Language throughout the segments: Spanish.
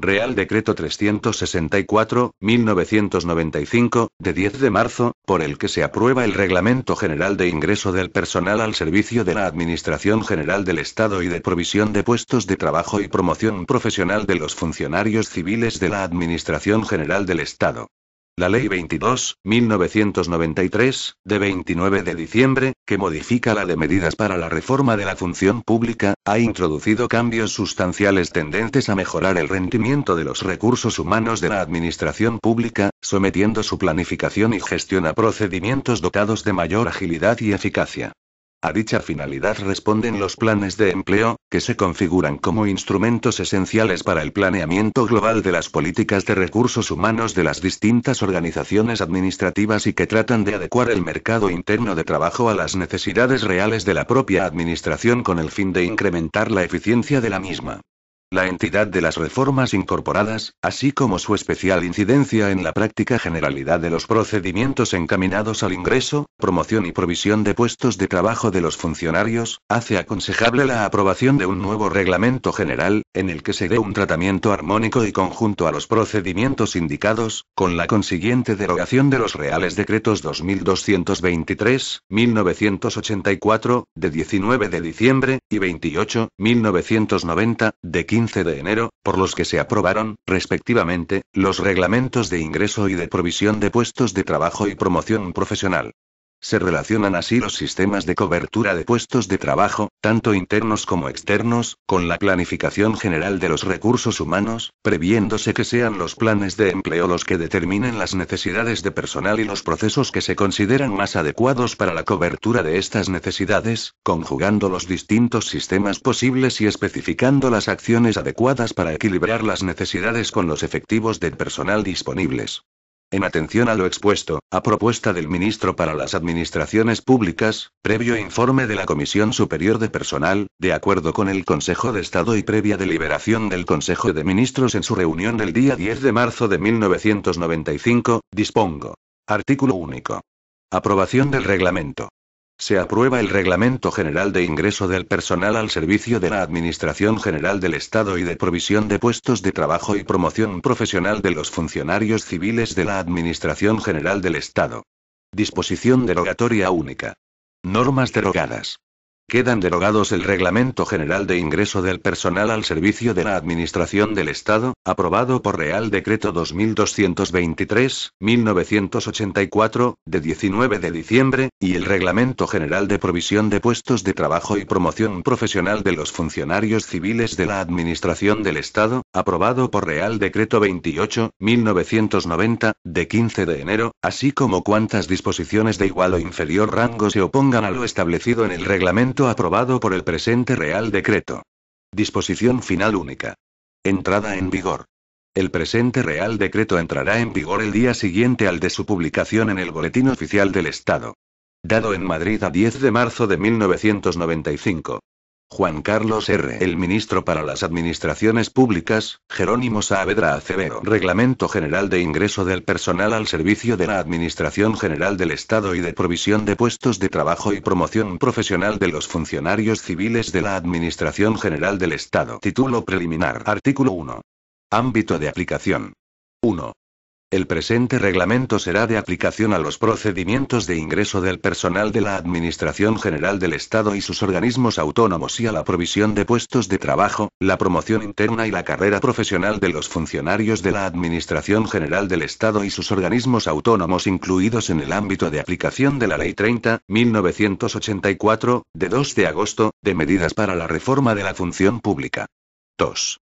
Real Decreto 364/1995, de 10 de marzo, por el que se aprueba el Reglamento General de Ingreso del Personal al Servicio de la Administración General del Estado y de provisión de puestos de trabajo y promoción profesional de los funcionarios civiles de la Administración General del Estado. La Ley 22/1993, de 29 de diciembre, que modifica la de medidas para la reforma de la función pública, ha introducido cambios sustanciales tendentes a mejorar el rendimiento de los recursos humanos de la administración pública, sometiendo su planificación y gestión a procedimientos dotados de mayor agilidad y eficacia. A dicha finalidad responden los planes de empleo, que se configuran como instrumentos esenciales para el planeamiento global de las políticas de recursos humanos de las distintas organizaciones administrativas y que tratan de adecuar el mercado interno de trabajo a las necesidades reales de la propia administración con el fin de incrementar la eficiencia de la misma. La entidad de las reformas incorporadas, así como su especial incidencia en la práctica generalidad de los procedimientos encaminados al ingreso, promoción y provisión de puestos de trabajo de los funcionarios, hace aconsejable la aprobación de un nuevo reglamento general, en el que se dé un tratamiento armónico y conjunto a los procedimientos indicados, con la consiguiente derogación de los Reales Decretos 2223/1984, de 19 de diciembre, y 28/1990, de 15 de enero, por los que se aprobaron, respectivamente, los reglamentos de ingreso y de provisión de puestos de trabajo y promoción profesional. Se relacionan así los sistemas de cobertura de puestos de trabajo, tanto internos como externos, con la planificación general de los recursos humanos, previéndose que sean los planes de empleo los que determinen las necesidades de personal y los procesos que se consideran más adecuados para la cobertura de estas necesidades, conjugando los distintos sistemas posibles y especificando las acciones adecuadas para equilibrar las necesidades con los efectivos del personal disponibles. En atención a lo expuesto, a propuesta del Ministro para las Administraciones Públicas, previo informe de la Comisión Superior de Personal, de acuerdo con el Consejo de Estado y previa deliberación del Consejo de Ministros en su reunión del día 10 de marzo de 1995, dispongo. Artículo único. Aprobación del reglamento. Se aprueba el Reglamento General de Ingreso del Personal al Servicio de la Administración General del Estado y de provisión de puestos de trabajo y promoción profesional de los funcionarios civiles de la Administración General del Estado. Disposición derogatoria única. Normas derogadas. Quedan derogados el Reglamento General de Ingreso del Personal al Servicio de la Administración del Estado, aprobado por Real Decreto 2223/1984, de 19 de diciembre, y el Reglamento General de Provisión de Puestos de Trabajo y Promoción Profesional de los Funcionarios Civiles de la Administración del Estado, aprobado por Real Decreto 28/1990, de 15 de enero, así como cuantas disposiciones de igual o inferior rango se opongan a lo establecido en el reglamento aprobado por el presente Real Decreto. Disposición final única. Entrada en vigor. El presente Real Decreto entrará en vigor el día siguiente al de su publicación en el Boletín Oficial del Estado. Dado en Madrid a 10 de marzo de 1995. Juan Carlos R. El Ministro para las Administraciones Públicas, Jerónimo Saavedra Acevedo. Reglamento General de Ingreso del Personal al Servicio de la Administración General del Estado y de provisión de puestos de trabajo y promoción profesional de los funcionarios civiles de la Administración General del Estado. Título preliminar. Artículo 1. Ámbito de aplicación. 1. El presente reglamento será de aplicación a los procedimientos de ingreso del personal de la Administración General del Estado y sus organismos autónomos y a la provisión de puestos de trabajo, la promoción interna y la carrera profesional de los funcionarios de la Administración General del Estado y sus organismos autónomos incluidos en el ámbito de aplicación de la Ley 30/1984, de 2 de agosto, de medidas para la reforma de la función pública. 2.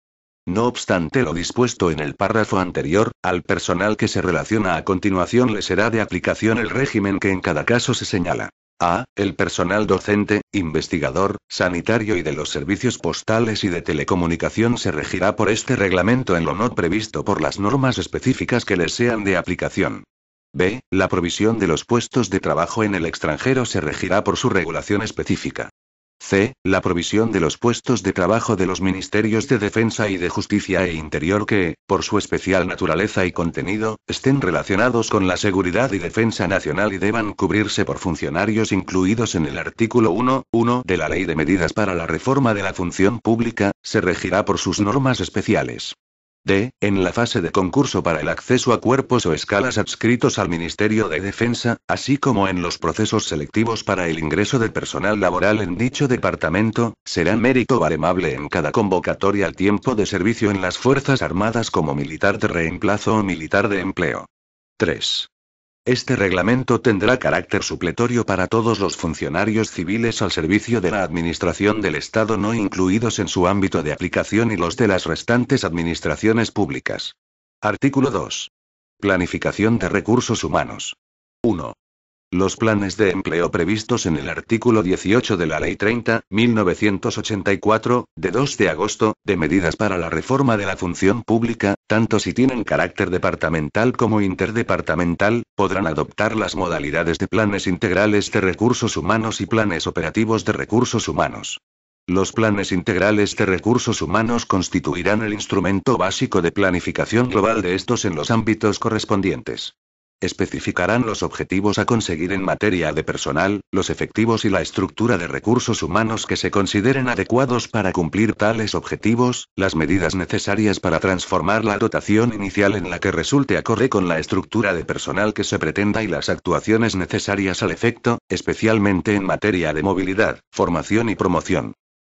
No obstante lo dispuesto en el párrafo anterior, al personal que se relaciona a continuación le será de aplicación el régimen que en cada caso se señala. A. El personal docente, investigador, sanitario y de los servicios postales y de telecomunicación se regirá por este reglamento en lo no previsto por las normas específicas que les sean de aplicación. B. La provisión de los puestos de trabajo en el extranjero se regirá por su regulación específica. C. La provisión de los puestos de trabajo de los Ministerios de Defensa y de Justicia e Interior que, por su especial naturaleza y contenido, estén relacionados con la seguridad y defensa nacional y deban cubrirse por funcionarios incluidos en el artículo 1.1 de la Ley de Medidas para la Reforma de la Función Pública, se regirá por sus normas especiales. D. En la fase de concurso para el acceso a cuerpos o escalas adscritos al Ministerio de Defensa, así como en los procesos selectivos para el ingreso de personal laboral en dicho departamento, serán mérito baremable en cada convocatoria al tiempo de servicio en las Fuerzas Armadas como militar de reemplazo o militar de empleo. 3. Este reglamento tendrá carácter supletorio para todos los funcionarios civiles al servicio de la Administración del Estado no incluidos en su ámbito de aplicación y los de las restantes administraciones públicas. Artículo 2. Planificación de recursos humanos. 1. Los planes de empleo previstos en el artículo 18 de la Ley 30.1984, de 2 de agosto, de medidas para la reforma de la función pública, tanto si tienen carácter departamental como interdepartamental, podrán adoptar las modalidades de planes integrales de recursos humanos y planes operativos de recursos humanos. Los planes integrales de recursos humanos constituirán el instrumento básico de planificación global de estos en los ámbitos correspondientes. Especificarán los objetivos a conseguir en materia de personal, los efectivos y la estructura de recursos humanos que se consideren adecuados para cumplir tales objetivos, las medidas necesarias para transformar la dotación inicial en la que resulte acorde con la estructura de personal que se pretenda y las actuaciones necesarias al efecto, especialmente en materia de movilidad, formación y promoción.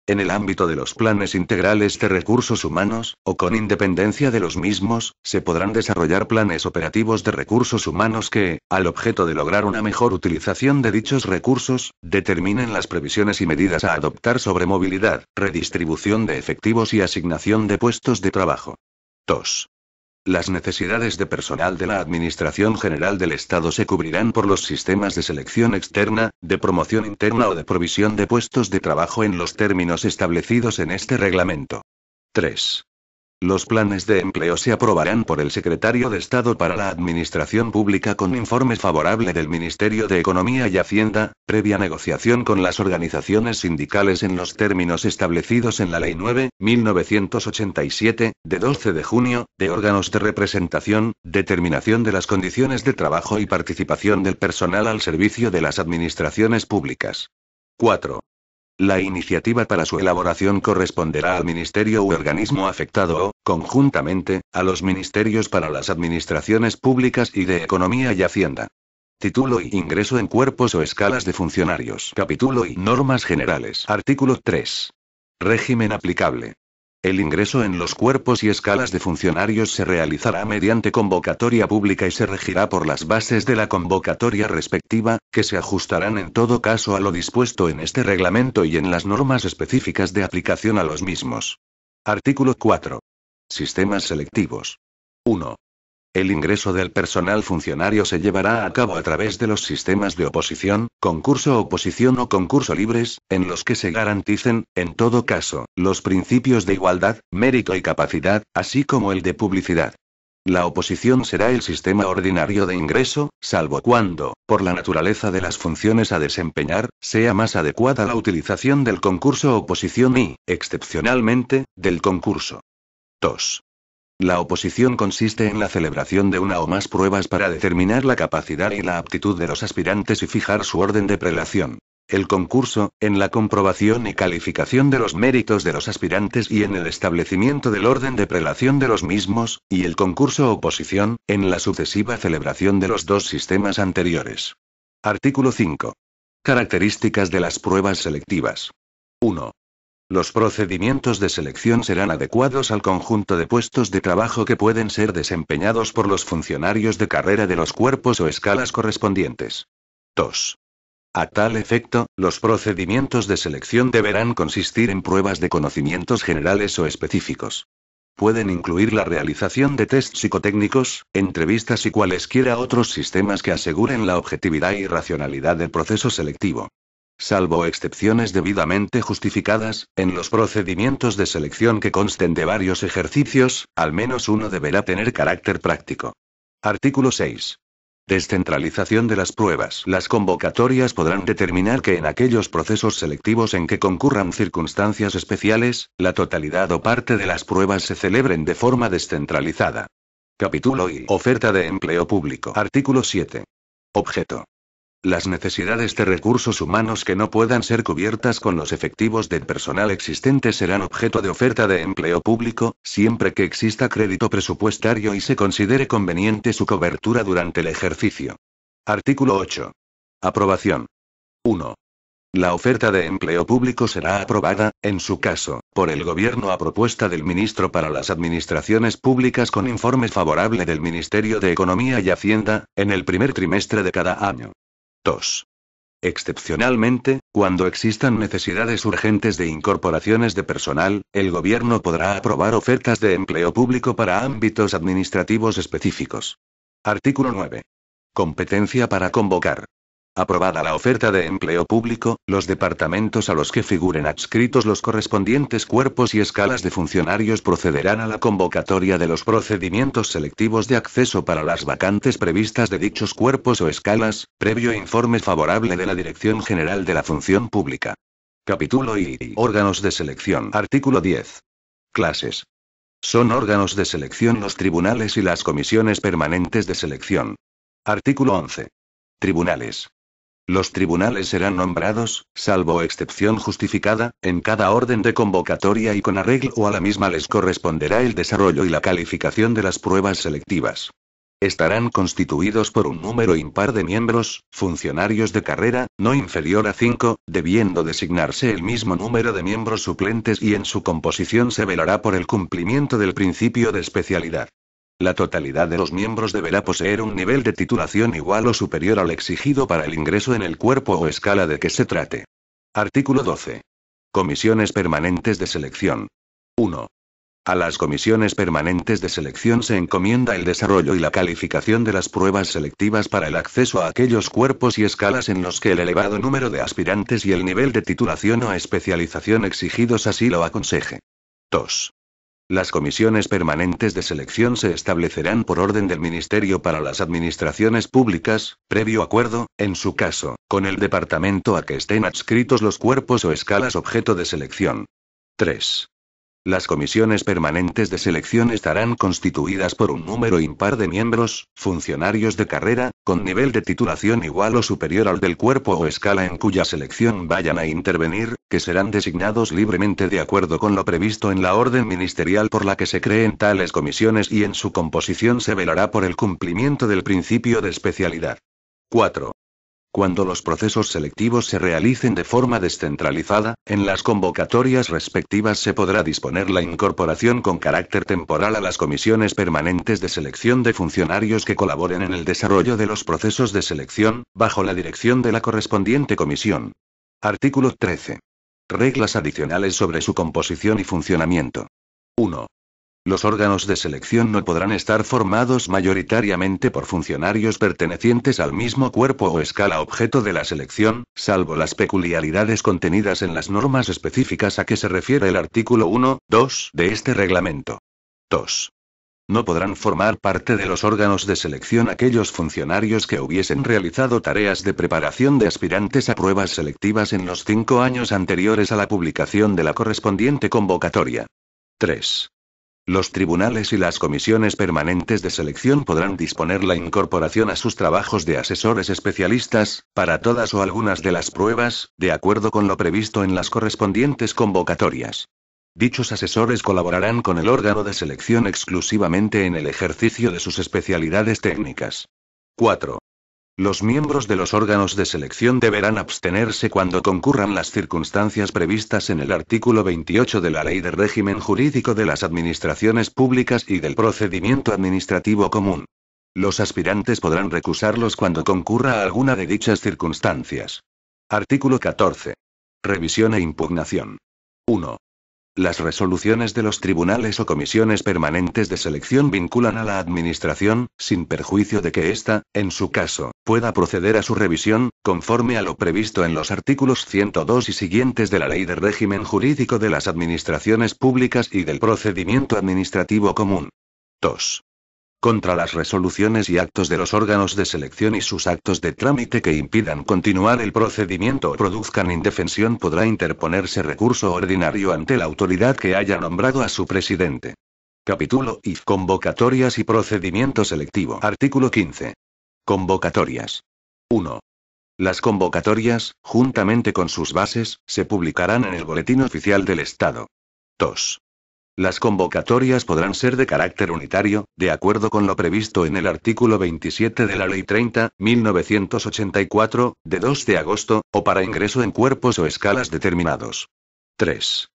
En el ámbito de los planes integrales de recursos humanos, o con independencia de los mismos, se podrán desarrollar planes operativos de recursos humanos que, al objeto de lograr una mejor utilización de dichos recursos, determinen las previsiones y medidas a adoptar sobre movilidad, redistribución de efectivos y asignación de puestos de trabajo. 2. Las necesidades de personal de la Administración General del Estado se cubrirán por los sistemas de selección externa, de promoción interna o de provisión de puestos de trabajo en los términos establecidos en este reglamento. 3. Los planes de empleo se aprobarán por el Secretario de Estado para la Administración Pública con informe favorable del Ministerio de Economía y Hacienda, previa negociación con las organizaciones sindicales en los términos establecidos en la Ley 9.1987, de 12 de junio, de órganos de representación, determinación de las condiciones de trabajo y participación del personal al servicio de las administraciones públicas. 4. La iniciativa para su elaboración corresponderá al ministerio u organismo afectado o, conjuntamente, a los ministerios para las administraciones públicas y de Economía y Hacienda. Título y ingreso en cuerpos o escalas de funcionarios. Capítulo y normas generales. Artículo 3. Régimen aplicable. El ingreso en los cuerpos y escalas de funcionarios se realizará mediante convocatoria pública y se regirá por las bases de la convocatoria respectiva, que se ajustarán en todo caso a lo dispuesto en este reglamento y en las normas específicas de aplicación a los mismos. Artículo 4. Sistemas selectivos. 1. El ingreso del personal funcionario se llevará a cabo a través de los sistemas de oposición, concurso-oposición o concurso libres, en los que se garanticen, en todo caso, los principios de igualdad, mérito y capacidad, así como el de publicidad. La oposición será el sistema ordinario de ingreso, salvo cuando, por la naturaleza de las funciones a desempeñar, sea más adecuada la utilización del concurso-oposición y, excepcionalmente, del concurso. 2. La oposición consiste en la celebración de una o más pruebas para determinar la capacidad y la aptitud de los aspirantes y fijar su orden de prelación. El concurso, en la comprobación y calificación de los méritos de los aspirantes y en el establecimiento del orden de prelación de los mismos, y el concurso-oposición, en la sucesiva celebración de los dos sistemas anteriores. Artículo 5. Características de las pruebas selectivas. 1. Los procedimientos de selección serán adecuados al conjunto de puestos de trabajo que pueden ser desempeñados por los funcionarios de carrera de los cuerpos o escalas correspondientes. 2. A tal efecto, los procedimientos de selección deberán consistir en pruebas de conocimientos generales o específicos. Pueden incluir la realización de tests psicotécnicos, entrevistas y cualesquiera otros sistemas que aseguren la objetividad y racionalidad del proceso selectivo. Salvo excepciones debidamente justificadas, en los procedimientos de selección que consten de varios ejercicios, al menos uno deberá tener carácter práctico. Artículo 6. Descentralización de las pruebas. Las convocatorias podrán determinar que en aquellos procesos selectivos en que concurran circunstancias especiales, la totalidad o parte de las pruebas se celebren de forma descentralizada. Capítulo y oferta de empleo público. Artículo 7. Objeto. Las necesidades de recursos humanos que no puedan ser cubiertas con los efectivos del personal existente serán objeto de oferta de empleo público, siempre que exista crédito presupuestario y se considere conveniente su cobertura durante el ejercicio. Artículo 8. Aprobación. 1. La oferta de empleo público será aprobada, en su caso, por el Gobierno a propuesta del Ministro para las Administraciones Públicas con informe favorable del Ministerio de Economía y Hacienda, en el primer trimestre de cada año. 2. Excepcionalmente, cuando existan necesidades urgentes de incorporaciones de personal, el Gobierno podrá aprobar ofertas de empleo público para ámbitos administrativos específicos. Artículo 9. Competencia para convocar. Aprobada la oferta de empleo público, los departamentos a los que figuren adscritos los correspondientes cuerpos y escalas de funcionarios procederán a la convocatoria de los procedimientos selectivos de acceso para las vacantes previstas de dichos cuerpos o escalas, previo informe favorable de la Dirección General de la Función Pública. Capítulo I. Órganos de selección. Artículo 10. Clases. Son órganos de selección los tribunales y las comisiones permanentes de selección. Artículo 11. Tribunales. Los tribunales serán nombrados, salvo excepción justificada, en cada orden de convocatoria y con arreglo a la misma les corresponderá el desarrollo y la calificación de las pruebas selectivas. Estarán constituidos por un número impar de miembros, funcionarios de carrera, no inferior a 5, debiendo designarse el mismo número de miembros suplentes y en su composición se velará por el cumplimiento del principio de especialidad. La totalidad de los miembros deberá poseer un nivel de titulación igual o superior al exigido para el ingreso en el cuerpo o escala de que se trate. Artículo 12. Comisiones permanentes de selección. 1. A las comisiones permanentes de selección se encomienda el desarrollo y la calificación de las pruebas selectivas para el acceso a aquellos cuerpos y escalas en los que el elevado número de aspirantes y el nivel de titulación o especialización exigidos así lo aconseje. 2. Las comisiones permanentes de selección se establecerán por orden del Ministerio para las Administraciones Públicas, previo acuerdo, en su caso, con el departamento a que estén adscritos los cuerpos o escalas objeto de selección. 3. Las comisiones permanentes de selección estarán constituidas por un número impar de miembros, funcionarios de carrera, con nivel de titulación igual o superior al del cuerpo o escala en cuya selección vayan a intervenir, que serán designados libremente de acuerdo con lo previsto en la orden ministerial por la que se creen tales comisiones y en su composición se velará por el cumplimiento del principio de especialidad. 4. Cuando los procesos selectivos se realicen de forma descentralizada, en las convocatorias respectivas se podrá disponer la incorporación con carácter temporal a las comisiones permanentes de selección de funcionarios que colaboren en el desarrollo de los procesos de selección, bajo la dirección de la correspondiente comisión. Artículo 13. Reglas adicionales sobre su composición y funcionamiento. 1. Los órganos de selección no podrán estar formados mayoritariamente por funcionarios pertenecientes al mismo cuerpo o escala objeto de la selección, salvo las peculiaridades contenidas en las normas específicas a que se refiere el artículo 1, 2 de este reglamento. 2. No podrán formar parte de los órganos de selección aquellos funcionarios que hubiesen realizado tareas de preparación de aspirantes a pruebas selectivas en los 5 años anteriores a la publicación de la correspondiente convocatoria. 3. Los tribunales y las comisiones permanentes de selección podrán disponer la incorporación a sus trabajos de asesores especialistas, para todas o algunas de las pruebas, de acuerdo con lo previsto en las correspondientes convocatorias. Dichos asesores colaborarán con el órgano de selección exclusivamente en el ejercicio de sus especialidades técnicas. 4. Los miembros de los órganos de selección deberán abstenerse cuando concurran las circunstancias previstas en el artículo 28 de la Ley de Régimen Jurídico de las Administraciones Públicas y del Procedimiento Administrativo Común. Los aspirantes podrán recusarlos cuando concurra alguna de dichas circunstancias. Artículo 14. Revisión e impugnación. 1. Las resoluciones de los tribunales o comisiones permanentes de selección vinculan a la Administración, sin perjuicio de que ésta, en su caso, pueda proceder a su revisión, conforme a lo previsto en los artículos 102 y siguientes de la Ley de Régimen Jurídico de las Administraciones Públicas y del Procedimiento Administrativo Común. 2. Contra las resoluciones y actos de los órganos de selección y sus actos de trámite que impidan continuar el procedimiento o produzcan indefensión podrá interponerse recurso ordinario ante la autoridad que haya nombrado a su presidente. Capítulo I. Convocatorias y procedimiento selectivo. Artículo 15. Convocatorias. 1. Las convocatorias, juntamente con sus bases, se publicarán en el Boletín Oficial del Estado. 2. Las convocatorias podrán ser de carácter unitario, de acuerdo con lo previsto en el artículo 27 de la Ley 30.1984, de 2 de agosto, o para ingreso en cuerpos o escalas determinados. 3.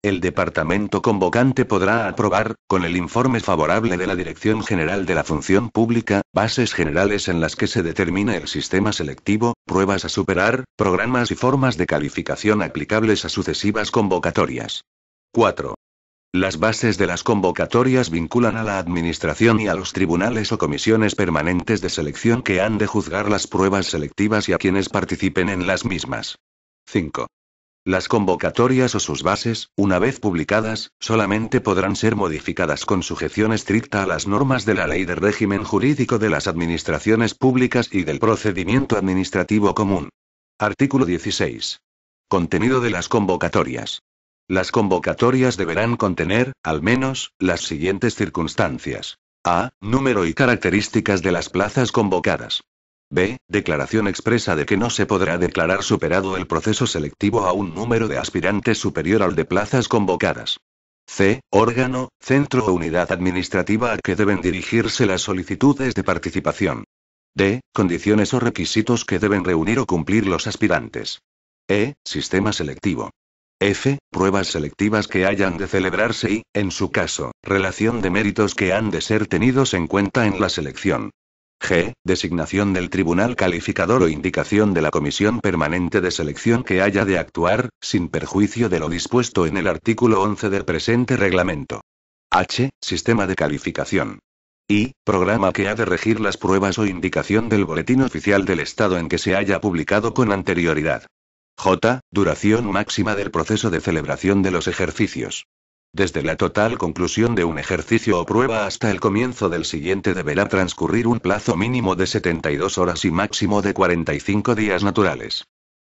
El departamento convocante podrá aprobar, con el informe favorable de la Dirección General de la Función Pública, bases generales en las que se determine el sistema selectivo, pruebas a superar, programas y formas de calificación aplicables a sucesivas convocatorias. 4. Las bases de las convocatorias vinculan a la Administración y a los tribunales o comisiones permanentes de selección que han de juzgar las pruebas selectivas y a quienes participen en las mismas. 5. Las convocatorias o sus bases, una vez publicadas, solamente podrán ser modificadas con sujeción estricta a las normas de la Ley de Régimen Jurídico de las Administraciones Públicas y del Procedimiento Administrativo Común. Artículo 16. Contenido de las convocatorias. Las convocatorias deberán contener, al menos, las siguientes circunstancias. A. Número y características de las plazas convocadas. B. Declaración expresa de que no se podrá declarar superado el proceso selectivo a un número de aspirantes superior al de plazas convocadas. C. Órgano, centro o unidad administrativa a que deben dirigirse las solicitudes de participación. D. Condiciones o requisitos que deben reunir o cumplir los aspirantes. E. Sistema selectivo. F. Pruebas selectivas que hayan de celebrarse y, en su caso, relación de méritos que han de ser tenidos en cuenta en la selección. G. Designación del tribunal calificador o indicación de la comisión permanente de selección que haya de actuar, sin perjuicio de lo dispuesto en el artículo 11 del presente reglamento. H. Sistema de calificación. I. Programa que ha de regir las pruebas o indicación del Boletín Oficial del Estado en que se haya publicado con anterioridad. J. Duración máxima del proceso de celebración de los ejercicios. Desde la total conclusión de un ejercicio o prueba hasta el comienzo del siguiente deberá transcurrir un plazo mínimo de 72 horas y máximo de 45 días naturales.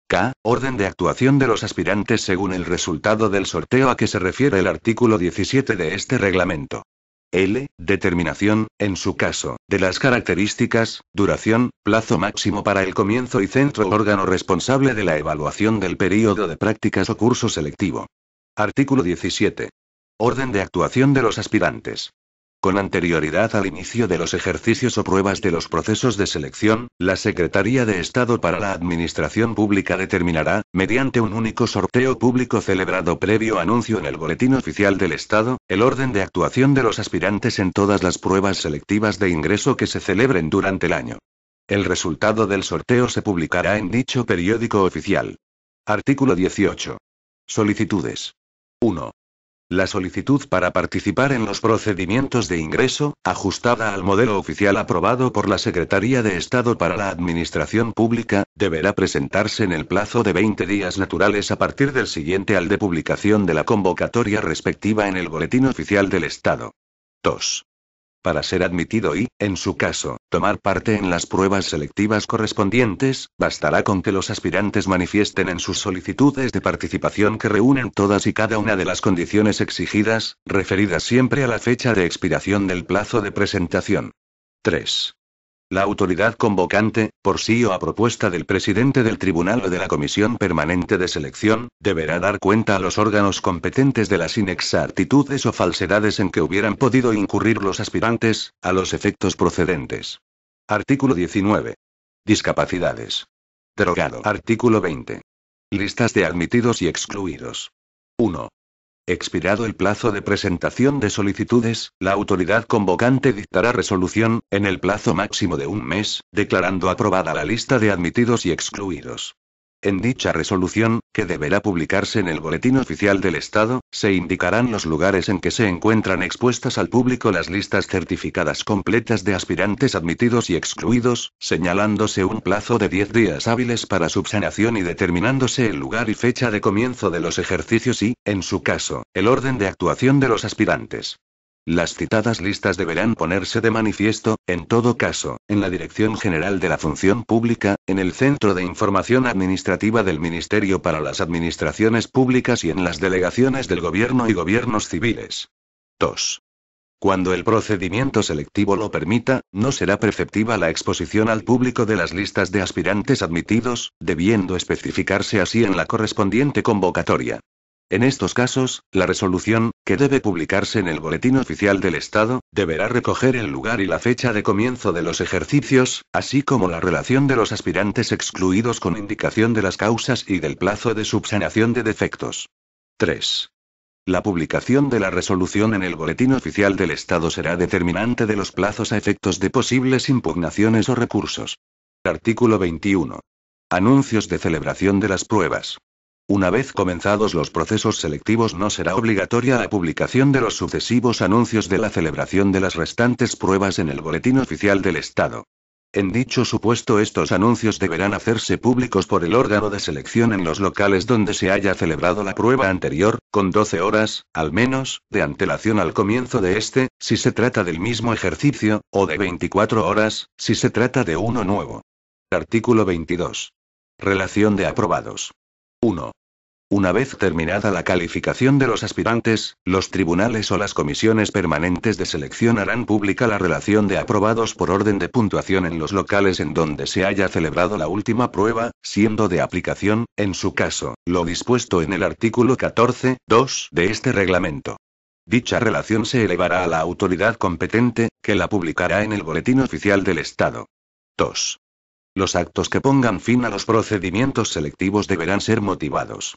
K. Orden de actuación de los aspirantes según el resultado del sorteo a que se refiere el artículo 17 de este reglamento. L. Determinación, en su caso, de las características, duración, plazo máximo para el comienzo y centro órgano responsable de la evaluación del período de prácticas o curso selectivo. Artículo 17. Orden de actuación de los aspirantes. Con anterioridad al inicio de los ejercicios o pruebas de los procesos de selección, la Secretaría de Estado para la Administración Pública determinará, mediante un único sorteo público celebrado previo anuncio en el Boletín Oficial del Estado, el orden de actuación de los aspirantes en todas las pruebas selectivas de ingreso que se celebren durante el año. El resultado del sorteo se publicará en dicho periódico oficial. Artículo 18. Solicitudes. 1. La solicitud para participar en los procedimientos de ingreso, ajustada al modelo oficial aprobado por la Secretaría de Estado para la Administración Pública, deberá presentarse en el plazo de 20 días naturales a partir del siguiente al de publicación de la convocatoria respectiva en el Boletín Oficial del Estado. 2. Para ser admitido y, en su caso, tomar parte en las pruebas selectivas correspondientes, bastará con que los aspirantes manifiesten en sus solicitudes de participación que reúnen todas y cada una de las condiciones exigidas, referidas siempre a la fecha de expiración del plazo de presentación. 3. La autoridad convocante, por sí o a propuesta del presidente del tribunal o de la comisión permanente de selección, deberá dar cuenta a los órganos competentes de las inexactitudes o falsedades en que hubieran podido incurrir los aspirantes, a los efectos procedentes. Artículo 19. Discapacidades. Derogado. Artículo 20. Listas de admitidos y excluidos. 1. Expirado el plazo de presentación de solicitudes, la autoridad convocante dictará resolución, en el plazo máximo de un mes, declarando aprobada la lista de admitidos y excluidos. En dicha resolución, que deberá publicarse en el Boletín Oficial del Estado, se indicarán los lugares en que se encuentran expuestas al público las listas certificadas completas de aspirantes admitidos y excluidos, señalándose un plazo de 10 días hábiles para subsanación y determinándose el lugar y fecha de comienzo de los ejercicios y, en su caso, el orden de actuación de los aspirantes. Las citadas listas deberán ponerse de manifiesto, en todo caso, en la Dirección General de la Función Pública, en el Centro de Información Administrativa del Ministerio para las Administraciones Públicas y en las delegaciones del Gobierno y gobiernos civiles. 2. Cuando el procedimiento selectivo lo permita, no será preceptiva la exposición al público de las listas de aspirantes admitidos, debiendo especificarse así en la correspondiente convocatoria. En estos casos, la resolución, que debe publicarse en el Boletín Oficial del Estado, deberá recoger el lugar y la fecha de comienzo de los ejercicios, así como la relación de los aspirantes excluidos con indicación de las causas y del plazo de subsanación de defectos. 3. La publicación de la resolución en el Boletín Oficial del Estado será determinante de los plazos a efectos de posibles impugnaciones o recursos. Artículo 21. Anuncios de celebración de las pruebas. Una vez comenzados los procesos selectivos, no será obligatoria la publicación de los sucesivos anuncios de la celebración de las restantes pruebas en el Boletín Oficial del Estado. En dicho supuesto, estos anuncios deberán hacerse públicos por el órgano de selección en los locales donde se haya celebrado la prueba anterior, con 12 horas, al menos, de antelación al comienzo de este, si se trata del mismo ejercicio, o de 24 horas, si se trata de uno nuevo. Artículo 22. Relación de aprobados. 1. Una vez terminada la calificación de los aspirantes, los tribunales o las comisiones permanentes de selección harán pública la relación de aprobados por orden de puntuación en los locales en donde se haya celebrado la última prueba, siendo de aplicación, en su caso, lo dispuesto en el artículo 14.2 de este reglamento. Dicha relación se elevará a la autoridad competente, que la publicará en el Boletín Oficial del Estado. 2. Los actos que pongan fin a los procedimientos selectivos deberán ser motivados.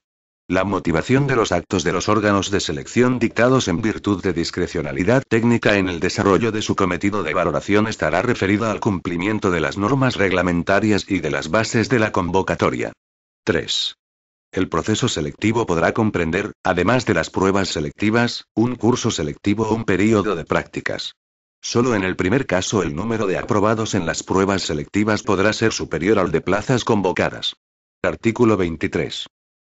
La motivación de los actos de los órganos de selección dictados en virtud de discrecionalidad técnica en el desarrollo de su cometido de valoración estará referida al cumplimiento de las normas reglamentarias y de las bases de la convocatoria. 3. El proceso selectivo podrá comprender, además de las pruebas selectivas, un curso selectivo o un período de prácticas. Solo en el primer caso el número de aprobados en las pruebas selectivas podrá ser superior al de plazas convocadas. Artículo 23.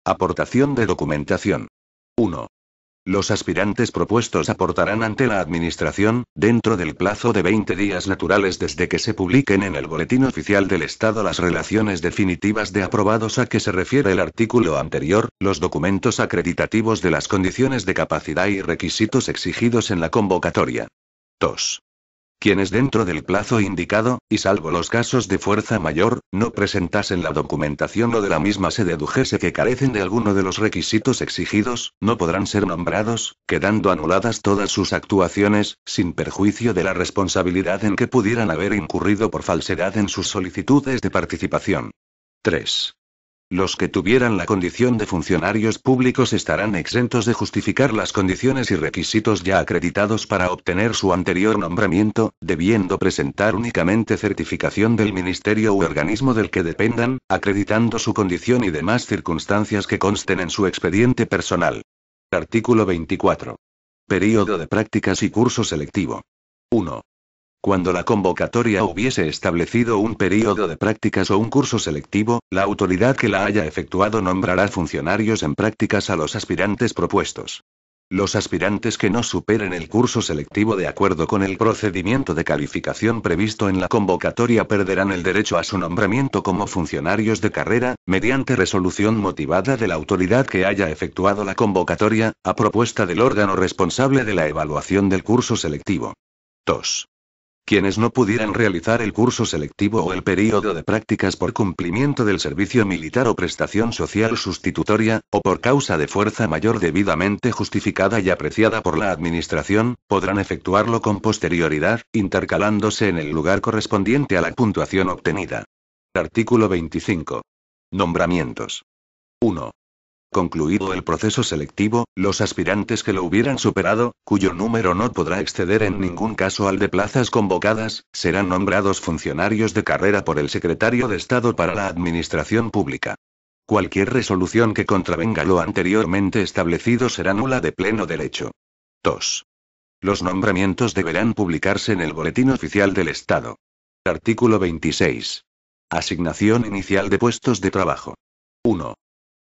Aportación de documentación. 1. Los aspirantes propuestos aportarán ante la Administración, dentro del plazo de 20 días naturales desde que se publiquen en el Boletín Oficial del Estado las relaciones definitivas de aprobados a que se refiere el artículo anterior, los documentos acreditativos de las condiciones de capacidad y requisitos exigidos en la convocatoria. 2. Quienes dentro del plazo indicado, y salvo los casos de fuerza mayor, no presentasen la documentación o de la misma se dedujese que carecen de alguno de los requisitos exigidos, no podrán ser nombrados, quedando anuladas todas sus actuaciones, sin perjuicio de la responsabilidad en que pudieran haber incurrido por falsedad en sus solicitudes de participación. 3. Los que tuvieran la condición de funcionarios públicos estarán exentos de justificar las condiciones y requisitos ya acreditados para obtener su anterior nombramiento, debiendo presentar únicamente certificación del ministerio u organismo del que dependan, acreditando su condición y demás circunstancias que consten en su expediente personal. Artículo 24. Período de prácticas y curso selectivo. 1. Cuando la convocatoria hubiese establecido un período de prácticas o un curso selectivo, la autoridad que la haya efectuado nombrará funcionarios en prácticas a los aspirantes propuestos. Los aspirantes que no superen el curso selectivo de acuerdo con el procedimiento de calificación previsto en la convocatoria perderán el derecho a su nombramiento como funcionarios de carrera, mediante resolución motivada de la autoridad que haya efectuado la convocatoria, a propuesta del órgano responsable de la evaluación del curso selectivo. 2. Quienes no pudieran realizar el curso selectivo o el período de prácticas por cumplimiento del servicio militar o prestación social sustitutoria, o por causa de fuerza mayor debidamente justificada y apreciada por la Administración, podrán efectuarlo con posterioridad, intercalándose en el lugar correspondiente a la puntuación obtenida. Artículo 25. Nombramientos. 1. Concluido el proceso selectivo, los aspirantes que lo hubieran superado, cuyo número no podrá exceder en ningún caso al de plazas convocadas, serán nombrados funcionarios de carrera por el Secretario de Estado para la Administración Pública. Cualquier resolución que contravenga lo anteriormente establecido será nula de pleno derecho. 2. Los nombramientos deberán publicarse en el Boletín Oficial del Estado. Artículo 26. Asignación inicial de puestos de trabajo. 1.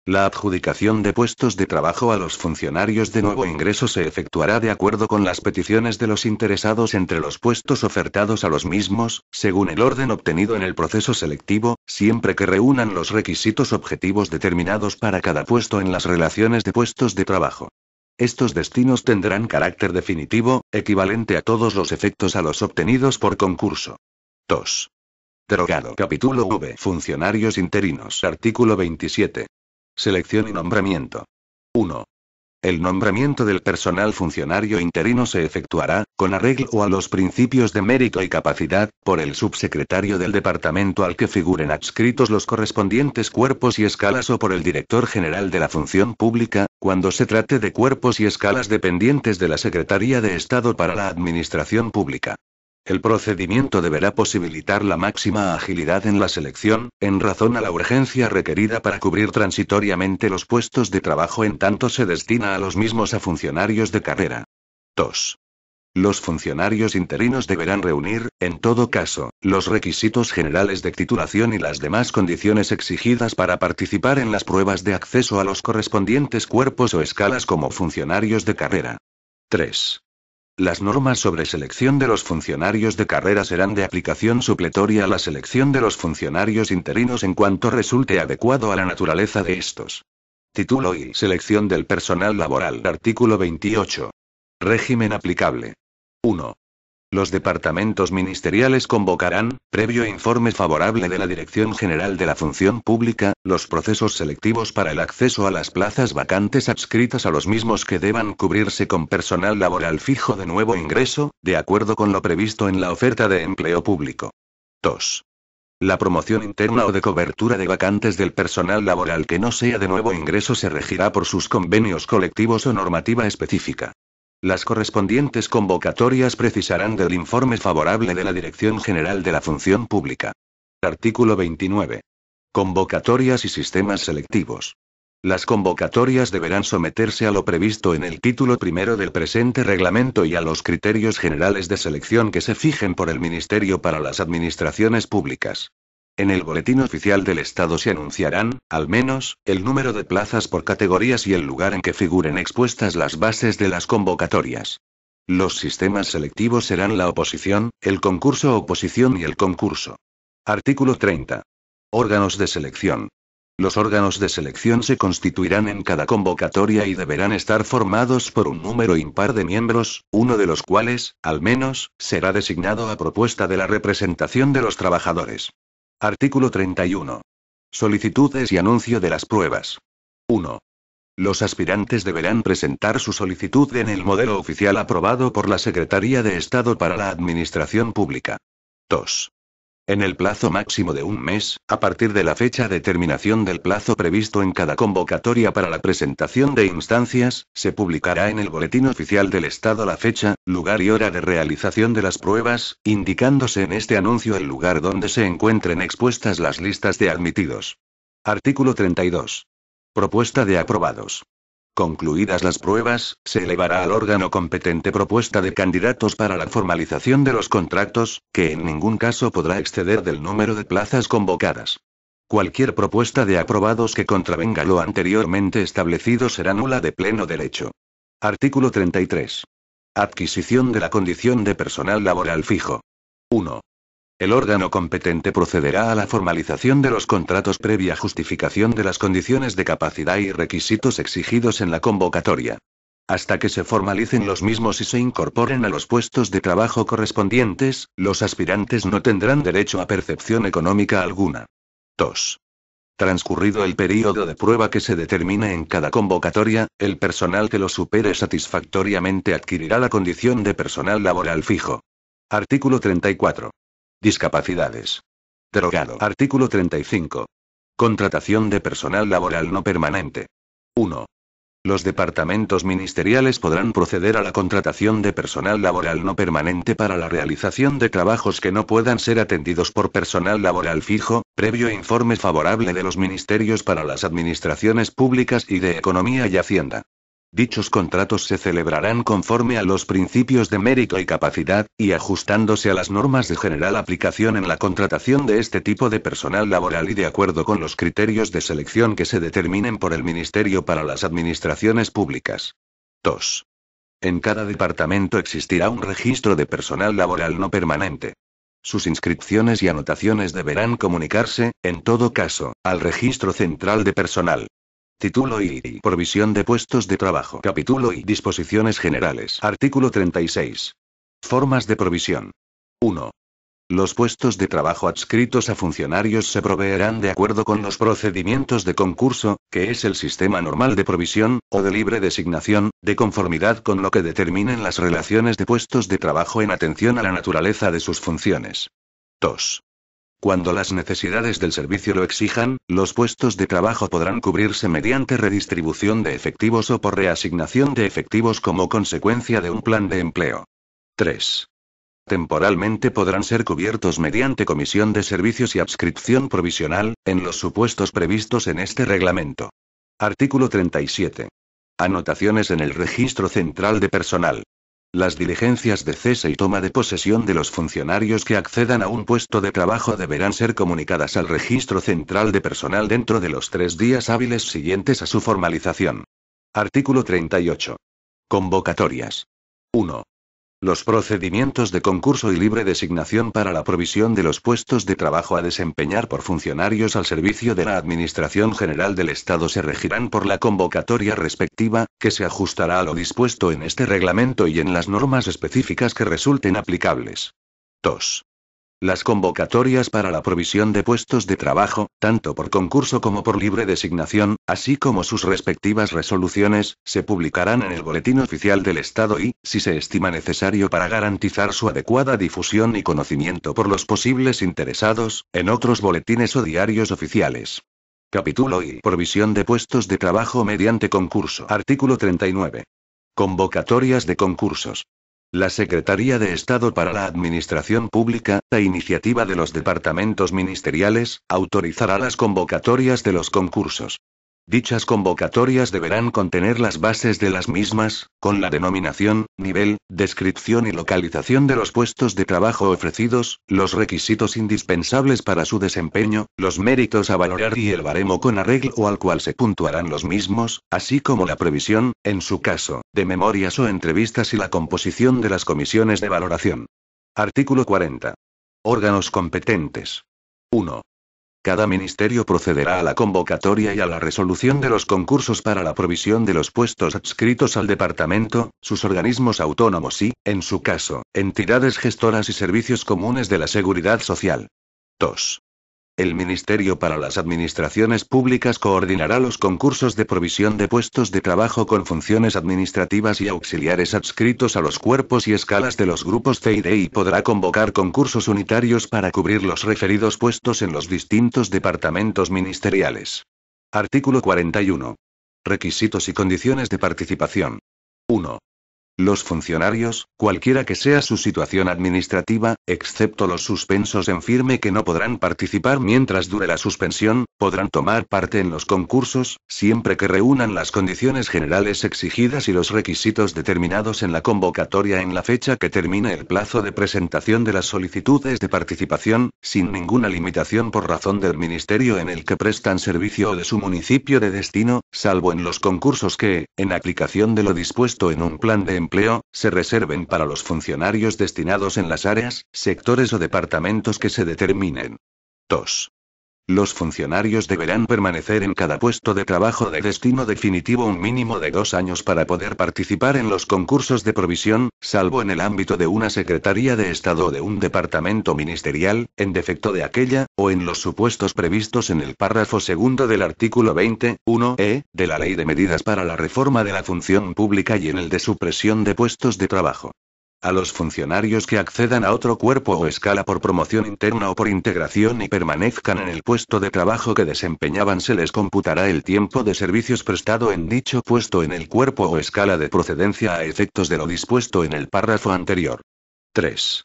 La adjudicación de puestos de trabajo a los funcionarios de nuevo ingreso se efectuará de acuerdo con las peticiones de los interesados entre los puestos ofertados a los mismos, según el orden obtenido en el proceso selectivo, siempre que reúnan los requisitos objetivos determinados para cada puesto en las relaciones de puestos de trabajo. Estos destinos tendrán carácter definitivo, equivalente a todos los efectos a los obtenidos por concurso. 2. Derogado. Capítulo V. Funcionarios interinos. Artículo 27. Selección y nombramiento. 1. El nombramiento del personal funcionario interino se efectuará, con arreglo a los principios de mérito y capacidad, por el subsecretario del departamento al que figuren adscritos los correspondientes cuerpos y escalas o por el director general de la función pública, cuando se trate de cuerpos y escalas dependientes de la Secretaría de Estado para la Administración Pública. El procedimiento deberá posibilitar la máxima agilidad en la selección, en razón a la urgencia requerida para cubrir transitoriamente los puestos de trabajo en tanto se destina a los mismos a funcionarios de carrera. 2. Los funcionarios interinos deberán reunir, en todo caso, los requisitos generales de titulación y las demás condiciones exigidas para participar en las pruebas de acceso a los correspondientes cuerpos o escalas como funcionarios de carrera. 3. Las normas sobre selección de los funcionarios de carrera serán de aplicación supletoria a la selección de los funcionarios interinos en cuanto resulte adecuado a la naturaleza de estos. Título y selección del personal laboral. Artículo 28. Régimen aplicable. 1. Los departamentos ministeriales convocarán, previo informe favorable de la Dirección General de la Función Pública, los procesos selectivos para el acceso a las plazas vacantes adscritas a los mismos que deban cubrirse con personal laboral fijo de nuevo ingreso, de acuerdo con lo previsto en la oferta de empleo público. 2. La promoción interna o de cobertura de vacantes del personal laboral que no sea de nuevo ingreso se regirá por sus convenios colectivos o normativa específica. Las correspondientes convocatorias precisarán del informe favorable de la Dirección General de la Función Pública. Artículo 29. Convocatorias y sistemas selectivos. Las convocatorias deberán someterse a lo previsto en el título primero del presente reglamento y a los criterios generales de selección que se fijen por el Ministerio para las Administraciones Públicas. En el Boletín Oficial del Estado se anunciarán, al menos, el número de plazas por categorías y el lugar en que figuren expuestas las bases de las convocatorias. Los sistemas selectivos serán la oposición, el concurso-oposición y el concurso. Artículo 30. Órganos de selección. Los órganos de selección se constituirán en cada convocatoria y deberán estar formados por un número impar de miembros, uno de los cuales, al menos, será designado a propuesta de la representación de los trabajadores. Artículo 31. Solicitudes y anuncio de las pruebas. 1. Los aspirantes deberán presentar su solicitud en el modelo oficial aprobado por la Secretaría de Estado para la Administración Pública. 2. En el plazo máximo de un mes, a partir de la fecha de terminación del plazo previsto en cada convocatoria para la presentación de instancias, se publicará en el Boletín Oficial del Estado la fecha, lugar y hora de realización de las pruebas, indicándose en este anuncio el lugar donde se encuentren expuestas las listas de admitidos. Artículo 32. Propuesta de aprobados. Concluidas las pruebas, se elevará al órgano competente propuesta de candidatos para la formalización de los contratos, que en ningún caso podrá exceder del número de plazas convocadas. Cualquier propuesta de aprobados que contravenga lo anteriormente establecido será nula de pleno derecho. Artículo 33. Adquisición de la condición de personal laboral fijo. 1. El órgano competente procederá a la formalización de los contratos previa justificación de las condiciones de capacidad y requisitos exigidos en la convocatoria. Hasta que se formalicen los mismos y se incorporen a los puestos de trabajo correspondientes, los aspirantes no tendrán derecho a percepción económica alguna. 2. Transcurrido el período de prueba que se determine en cada convocatoria, el personal que lo supere satisfactoriamente adquirirá la condición de personal laboral fijo. Artículo 34. Discapacidades. Derogado. Artículo 35. Contratación de personal laboral no permanente. 1. Los departamentos ministeriales podrán proceder a la contratación de personal laboral no permanente para la realización de trabajos que no puedan ser atendidos por personal laboral fijo, previo informe favorable de los ministerios para las administraciones públicas y de Economía y Hacienda. Dichos contratos se celebrarán conforme a los principios de mérito y capacidad, y ajustándose a las normas de general aplicación en la contratación de este tipo de personal laboral y de acuerdo con los criterios de selección que se determinen por el Ministerio para las Administraciones Públicas. 2. En cada departamento existirá un registro de personal laboral no permanente. Sus inscripciones y anotaciones deberán comunicarse, en todo caso, al Registro Central de Personal. Título y provisión de puestos de trabajo. Capítulo y disposiciones generales. Artículo 36. Formas de provisión. 1. Los puestos de trabajo adscritos a funcionarios se proveerán de acuerdo con los procedimientos de concurso, que es el sistema normal de provisión, o de libre designación, de conformidad con lo que determinen las relaciones de puestos de trabajo en atención a la naturaleza de sus funciones. 2. Cuando las necesidades del servicio lo exijan, los puestos de trabajo podrán cubrirse mediante redistribución de efectivos o por reasignación de efectivos como consecuencia de un plan de empleo. 3. Temporalmente podrán ser cubiertos mediante comisión de servicios y adscripción provisional, en los supuestos previstos en este reglamento. Artículo 37. Anotaciones en el Registro Central de Personal. Las diligencias de cese y toma de posesión de los funcionarios que accedan a un puesto de trabajo deberán ser comunicadas al Registro Central de Personal dentro de los 3 días hábiles siguientes a su formalización. Artículo 38. Convocatorias. 1. Los procedimientos de concurso y libre designación para la provisión de los puestos de trabajo a desempeñar por funcionarios al servicio de la Administración General del Estado se regirán por la convocatoria respectiva, que se ajustará a lo dispuesto en este reglamento y en las normas específicas que resulten aplicables. 2. Las convocatorias para la provisión de puestos de trabajo, tanto por concurso como por libre designación, así como sus respectivas resoluciones, se publicarán en el Boletín Oficial del Estado y, si se estima necesario para garantizar su adecuada difusión y conocimiento por los posibles interesados, en otros boletines o diarios oficiales. Capítulo y provisión de puestos de trabajo mediante concurso. Artículo 39. Convocatorias de concursos. La Secretaría de Estado para la Administración Pública, a iniciativa de los departamentos ministeriales, autorizará las convocatorias de los concursos. Dichas convocatorias deberán contener las bases de las mismas, con la denominación, nivel, descripción y localización de los puestos de trabajo ofrecidos, los requisitos indispensables para su desempeño, los méritos a valorar y el baremo con arreglo al cual se puntuarán los mismos, así como la previsión, en su caso, de memorias o entrevistas y la composición de las comisiones de valoración. Artículo 40. Órganos competentes. 1. Cada ministerio procederá a la convocatoria y a la resolución de los concursos para la provisión de los puestos adscritos al departamento, sus organismos autónomos y, en su caso, entidades gestoras y servicios comunes de la seguridad social. 2. El Ministerio para las Administraciones Públicas coordinará los concursos de provisión de puestos de trabajo con funciones administrativas y auxiliares adscritos a los cuerpos y escalas de los grupos C y D y podrá convocar concursos unitarios para cubrir los referidos puestos en los distintos departamentos ministeriales. Artículo 41. Requisitos y condiciones de participación. 1. Los funcionarios, cualquiera que sea su situación administrativa, excepto los suspensos en firme que no podrán participar mientras dure la suspensión, podrán tomar parte en los concursos, siempre que reúnan las condiciones generales exigidas y los requisitos determinados en la convocatoria en la fecha que termine el plazo de presentación de las solicitudes de participación, sin ninguna limitación por razón del ministerio en el que prestan servicio o de su municipio de destino, salvo en los concursos que, en aplicación de lo dispuesto en un plan de empleo, se reserven para los funcionarios destinados en las áreas, sectores o departamentos que se determinen. 2. Los funcionarios deberán permanecer en cada puesto de trabajo de destino definitivo un mínimo de 2 años para poder participar en los concursos de provisión, salvo en el ámbito de una Secretaría de Estado o de un departamento ministerial, en defecto de aquella, o en los supuestos previstos en el párrafo segundo del artículo 20(1)(e) de la Ley de Medidas para la Reforma de la Función Pública y en el de supresión de puestos de trabajo. A los funcionarios que accedan a otro cuerpo o escala por promoción interna o por integración y permanezcan en el puesto de trabajo que desempeñaban se les computará el tiempo de servicios prestado en dicho puesto en el cuerpo o escala de procedencia a efectos de lo dispuesto en el párrafo anterior. 3.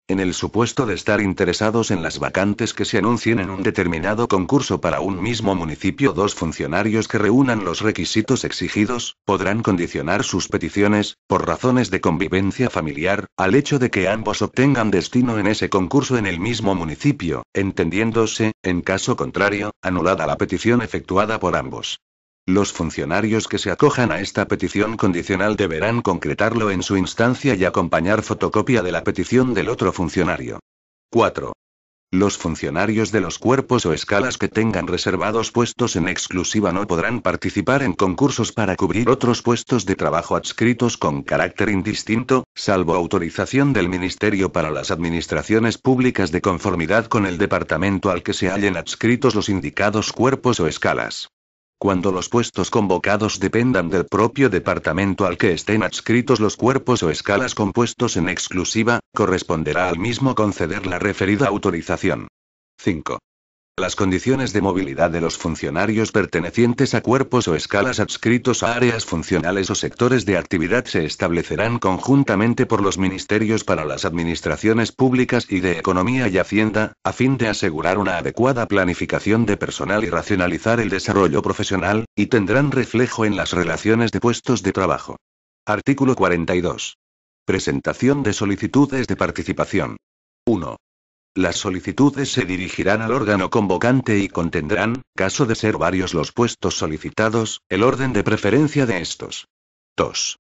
En el supuesto de estar interesados en las vacantes que se anuncien en un determinado concurso para un mismo municipio, 2 funcionarios que reúnan los requisitos exigidos, podrán condicionar sus peticiones, por razones de convivencia familiar, al hecho de que ambos obtengan destino en ese concurso en el mismo municipio, entendiéndose, en caso contrario, anulada la petición efectuada por ambos. Los funcionarios que se acojan a esta petición condicional deberán concretarlo en su instancia y acompañar fotocopia de la petición del otro funcionario. 4. Los funcionarios de los cuerpos o escalas que tengan reservados puestos en exclusiva no podrán participar en concursos para cubrir otros puestos de trabajo adscritos con carácter indistinto, salvo autorización del Ministerio para las administraciones públicas de conformidad con el departamento al que se hallen adscritos los indicados cuerpos o escalas. Cuando los puestos convocados dependan del propio departamento al que estén adscritos los cuerpos o escalas compuestos en exclusiva, corresponderá al mismo conceder la referida autorización. 5. Las condiciones de movilidad de los funcionarios pertenecientes a cuerpos o escalas adscritos a áreas funcionales o sectores de actividad se establecerán conjuntamente por los ministerios para las administraciones públicas y de Economía y Hacienda, a fin de asegurar una adecuada planificación de personal y racionalizar el desarrollo profesional, y tendrán reflejo en las relaciones de puestos de trabajo. Artículo 42. Presentación de solicitudes de participación. 1. Las solicitudes se dirigirán al órgano convocante y contendrán, caso de ser varios los puestos solicitados, el orden de preferencia de estos. 2.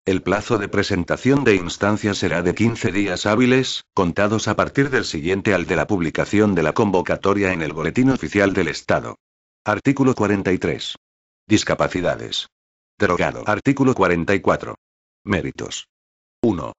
El plazo de presentación de instancias será de 15 días hábiles, contados a partir del siguiente al de la publicación de la convocatoria en el Boletín Oficial del Estado. Artículo 43. Discapacidades. Derogado. Artículo 44. Méritos. 1.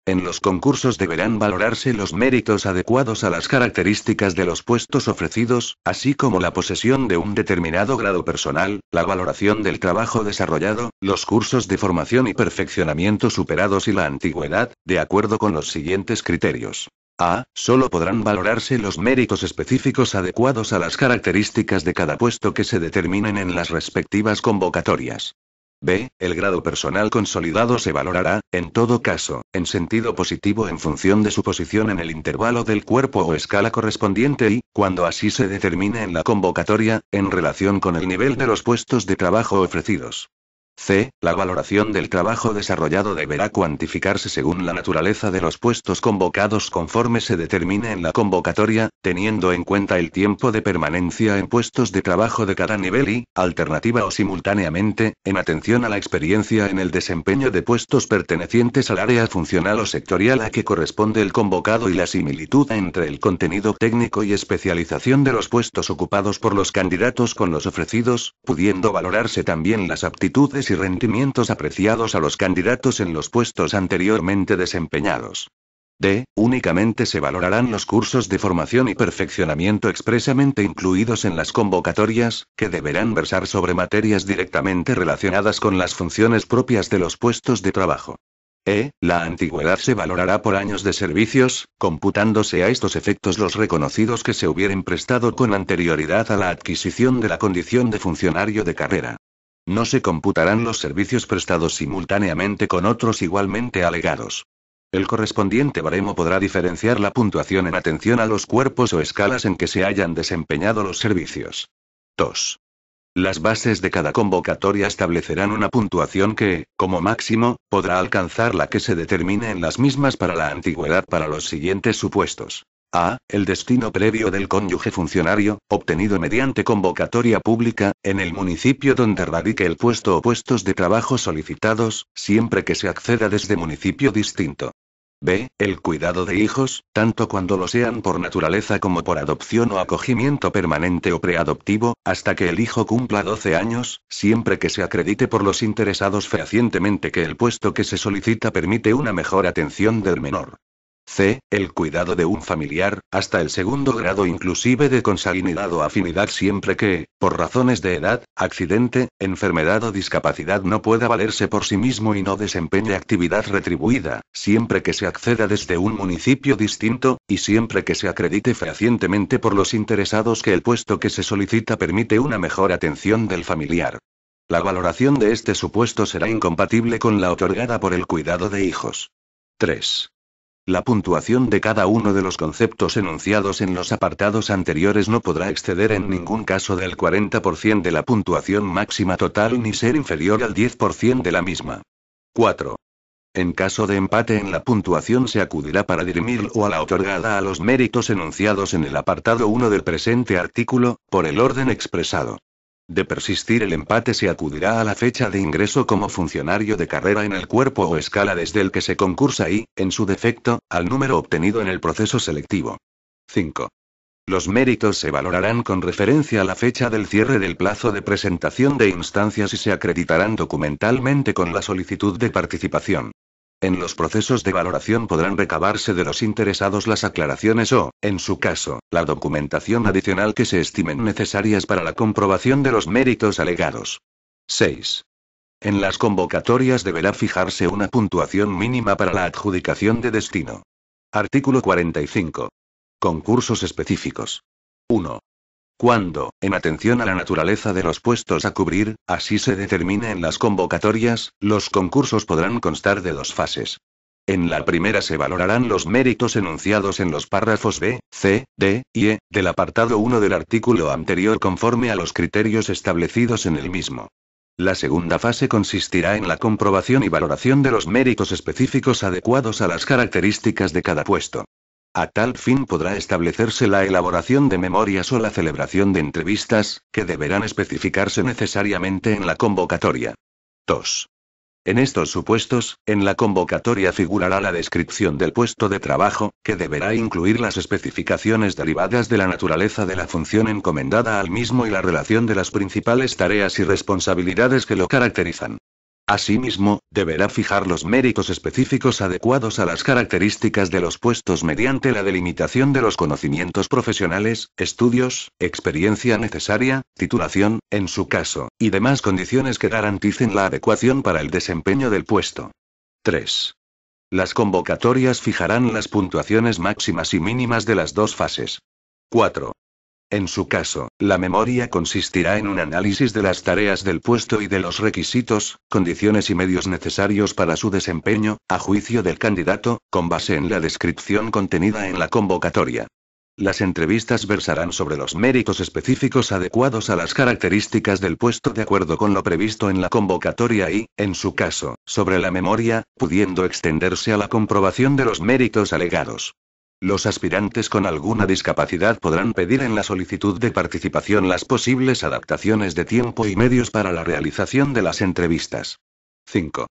En los concursos deberán valorarse los méritos adecuados a las características de los puestos ofrecidos, así como la posesión de un determinado grado personal, la valoración del trabajo desarrollado, los cursos de formación y perfeccionamiento superados y la antigüedad, de acuerdo con los siguientes criterios. A. Solo podrán valorarse los méritos específicos adecuados a las características de cada puesto que se determinen en las respectivas convocatorias. B. El grado personal consolidado se valorará, en todo caso, en sentido positivo en función de su posición en el intervalo del cuerpo o escala correspondiente y, cuando así se determine en la convocatoria, en relación con el nivel de los puestos de trabajo ofrecidos. C. La valoración del trabajo desarrollado deberá cuantificarse según la naturaleza de los puestos convocados conforme se determine en la convocatoria, teniendo en cuenta el tiempo de permanencia en puestos de trabajo de cada nivel y, alternativa o simultáneamente, en atención a la experiencia en el desempeño de puestos pertenecientes al área funcional o sectorial a que corresponde el convocado y la similitud entre el contenido técnico y especialización de los puestos ocupados por los candidatos con los ofrecidos, pudiendo valorarse también las aptitudes y rendimientos apreciados a los candidatos en los puestos anteriormente desempeñados. D. Únicamente se valorarán los cursos de formación y perfeccionamiento expresamente incluidos en las convocatorias, que deberán versar sobre materias directamente relacionadas con las funciones propias de los puestos de trabajo. E. La antigüedad se valorará por años de servicios, computándose a estos efectos los reconocidos que se hubieren prestado con anterioridad a la adquisición de la condición de funcionario de carrera. No se computarán los servicios prestados simultáneamente con otros igualmente alegados. El correspondiente baremo podrá diferenciar la puntuación en atención a los cuerpos o escalas en que se hayan desempeñado los servicios. 2. Las bases de cada convocatoria establecerán una puntuación que, como máximo, podrá alcanzar la que se determine en las mismas para la antigüedad para los siguientes supuestos. A. El destino previo del cónyuge funcionario, obtenido mediante convocatoria pública, en el municipio donde radique el puesto o puestos de trabajo solicitados, siempre que se acceda desde municipio distinto. B. El cuidado de hijos, tanto cuando lo sean por naturaleza como por adopción o acogimiento permanente o preadoptivo, hasta que el hijo cumpla 12 años, siempre que se acredite por los interesados fehacientemente que el puesto que se solicita permite una mejor atención del menor. C. El cuidado de un familiar, hasta el segundo grado inclusive de consanguinidad o afinidad siempre que, por razones de edad, accidente, enfermedad o discapacidad no pueda valerse por sí mismo y no desempeñe actividad retribuida, siempre que se acceda desde un municipio distinto, y siempre que se acredite fehacientemente por los interesados que el puesto que se solicita permite una mejor atención del familiar. La valoración de este supuesto será incompatible con la otorgada por el cuidado de hijos. 3. La puntuación de cada uno de los conceptos enunciados en los apartados anteriores no podrá exceder en ningún caso del 40% de la puntuación máxima total ni ser inferior al 10% de la misma. 4. En caso de empate en la puntuación se acudirá para dirimir o a la otorgada a los méritos enunciados en el apartado 1 del presente artículo, por el orden expresado. De persistir el empate se acudirá a la fecha de ingreso como funcionario de carrera en el cuerpo o escala desde el que se concursa y, en su defecto, al número obtenido en el proceso selectivo. 5. Los méritos se valorarán con referencia a la fecha del cierre del plazo de presentación de instancias y se acreditarán documentalmente con la solicitud de participación. En los procesos de valoración podrán recabarse de los interesados las aclaraciones o, en su caso, la documentación adicional que se estimen necesarias para la comprobación de los méritos alegados. 6. En las convocatorias deberá fijarse una puntuación mínima para la adjudicación de destino. Artículo 45. Concursos específicos. 1. Cuando, en atención a la naturaleza de los puestos a cubrir, así se determine en las convocatorias, los concursos podrán constar de dos fases. En la primera se valorarán los méritos enunciados en los párrafos B, C, D y E del apartado 1 del artículo anterior conforme a los criterios establecidos en el mismo. La segunda fase consistirá en la comprobación y valoración de los méritos específicos adecuados a las características de cada puesto. A tal fin podrá establecerse la elaboración de memorias o la celebración de entrevistas, que deberán especificarse necesariamente en la convocatoria. 2. En estos supuestos, en la convocatoria figurará la descripción del puesto de trabajo, que deberá incluir las especificaciones derivadas de la naturaleza de la función encomendada al mismo y la relación de las principales tareas y responsabilidades que lo caracterizan. Asimismo, deberá fijar los méritos específicos adecuados a las características de los puestos mediante la delimitación de los conocimientos profesionales, estudios, experiencia necesaria, titulación, en su caso, y demás condiciones que garanticen la adecuación para el desempeño del puesto. 3. Las convocatorias fijarán las puntuaciones máximas y mínimas de las dos fases. 4. En su caso, la memoria consistirá en un análisis de las tareas del puesto y de los requisitos, condiciones y medios necesarios para su desempeño, a juicio del candidato, con base en la descripción contenida en la convocatoria. Las entrevistas versarán sobre los méritos específicos adecuados a las características del puesto de acuerdo con lo previsto en la convocatoria y, en su caso, sobre la memoria, pudiendo extenderse a la comprobación de los méritos alegados. Los aspirantes con alguna discapacidad podrán pedir en la solicitud de participación las posibles adaptaciones de tiempo y medios para la realización de las entrevistas. 5.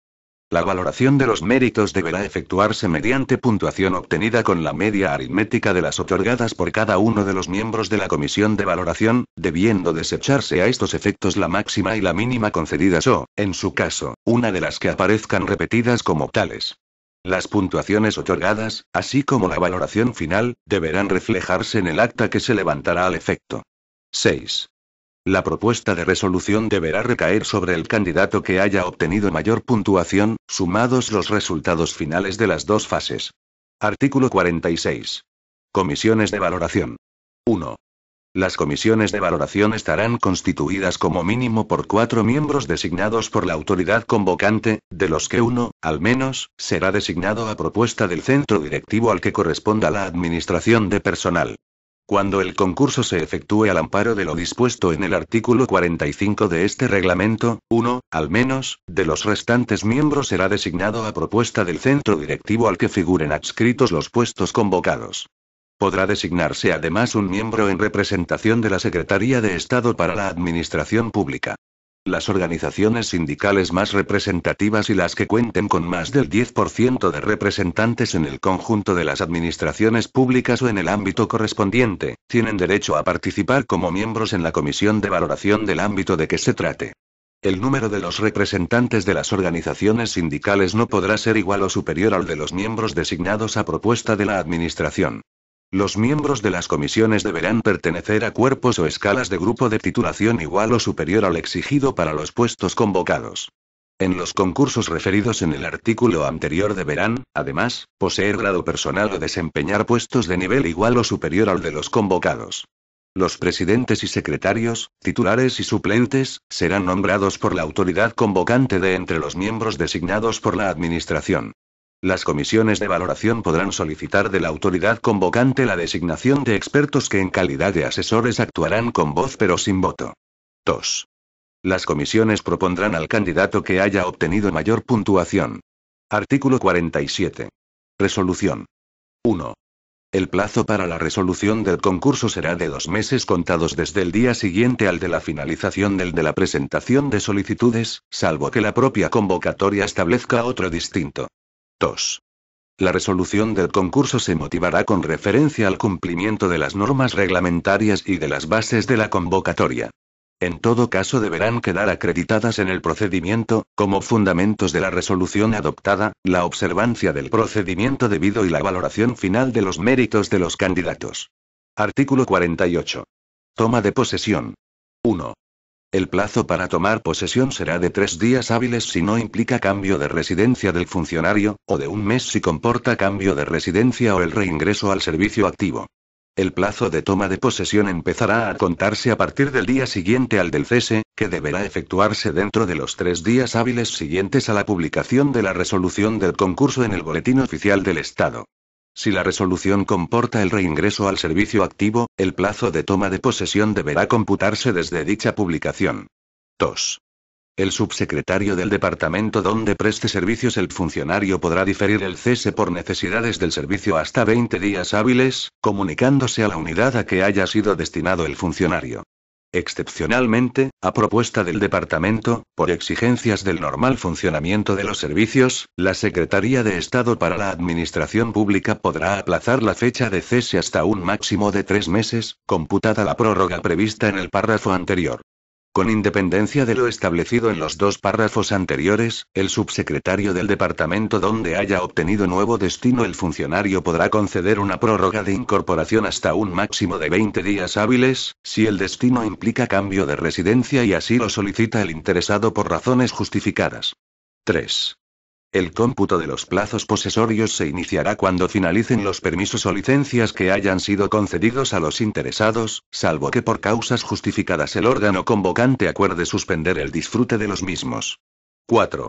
La valoración de los méritos deberá efectuarse mediante puntuación obtenida con la media aritmética de las otorgadas por cada uno de los miembros de la comisión de valoración, debiendo desecharse a estos efectos la máxima y la mínima concedidas o, en su caso, una de las que aparezcan repetidas como tales. Las puntuaciones otorgadas, así como la valoración final, deberán reflejarse en el acta que se levantará al efecto. 6. La propuesta de resolución deberá recaer sobre el candidato que haya obtenido mayor puntuación, sumados los resultados finales de las dos fases. Artículo 46. Comisiones de valoración. 1. Las comisiones de valoración estarán constituidas como mínimo por 4 miembros designados por la autoridad convocante, de los que uno, al menos, será designado a propuesta del centro directivo al que corresponda la administración de personal. Cuando el concurso se efectúe al amparo de lo dispuesto en el artículo 45 de este reglamento, uno, al menos, de los restantes miembros será designado a propuesta del centro directivo al que figuren adscritos los puestos convocados. Podrá designarse además un miembro en representación de la Secretaría de Estado para la Administración Pública. Las organizaciones sindicales más representativas y las que cuenten con más del 10% de representantes en el conjunto de las administraciones públicas o en el ámbito correspondiente, tienen derecho a participar como miembros en la comisión de valoración del ámbito de que se trate. El número de los representantes de las organizaciones sindicales no podrá ser igual o superior al de los miembros designados a propuesta de la Administración. Los miembros de las comisiones deberán pertenecer a cuerpos o escalas de grupo de titulación igual o superior al exigido para los puestos convocados. En los concursos referidos en el artículo anterior deberán, además, poseer grado personal o desempeñar puestos de nivel igual o superior al de los convocados. Los presidentes y secretarios, titulares y suplentes, serán nombrados por la autoridad convocante de entre los miembros designados por la Administración. Las comisiones de valoración podrán solicitar de la autoridad convocante la designación de expertos que en calidad de asesores actuarán con voz pero sin voto. 2. Las comisiones propondrán al candidato que haya obtenido mayor puntuación. Artículo 47. Resolución. 1. El plazo para la resolución del concurso será de 2 meses contados desde el día siguiente al de la finalización del de la presentación de solicitudes, salvo que la propia convocatoria establezca otro distinto. 2. La resolución del concurso se motivará con referencia al cumplimiento de las normas reglamentarias y de las bases de la convocatoria. En todo caso deberán quedar acreditadas en el procedimiento, como fundamentos de la resolución adoptada, la observancia del procedimiento debido y la valoración final de los méritos de los candidatos. Artículo 48. Toma de posesión. 1. El plazo para tomar posesión será de 3 días hábiles si no implica cambio de residencia del funcionario, o de un mes si comporta cambio de residencia o el reingreso al servicio activo. El plazo de toma de posesión empezará a contarse a partir del día siguiente al del cese, que deberá efectuarse dentro de los 3 días hábiles siguientes a la publicación de la resolución del concurso en el Boletín Oficial del Estado. Si la resolución comporta el reingreso al servicio activo, el plazo de toma de posesión deberá computarse desde dicha publicación. 2. El subsecretario del departamento donde preste servicios el funcionario podrá diferir el cese por necesidades del servicio hasta 20 días hábiles, comunicándose a la unidad a que haya sido destinado el funcionario. Excepcionalmente, a propuesta del departamento, por exigencias del normal funcionamiento de los servicios, la Secretaría de Estado para la Administración Pública podrá aplazar la fecha de cese hasta un máximo de 3 meses, computada la prórroga prevista en el párrafo anterior. Con independencia de lo establecido en los 2 párrafos anteriores, el subsecretario del departamento donde haya obtenido nuevo destino el funcionario podrá conceder una prórroga de incorporación hasta un máximo de 20 días hábiles, si el destino implica cambio de residencia y así lo solicita el interesado por razones justificadas. 3. El cómputo de los plazos posesorios se iniciará cuando finalicen los permisos o licencias que hayan sido concedidos a los interesados, salvo que por causas justificadas el órgano convocante acuerde suspender el disfrute de los mismos. 4.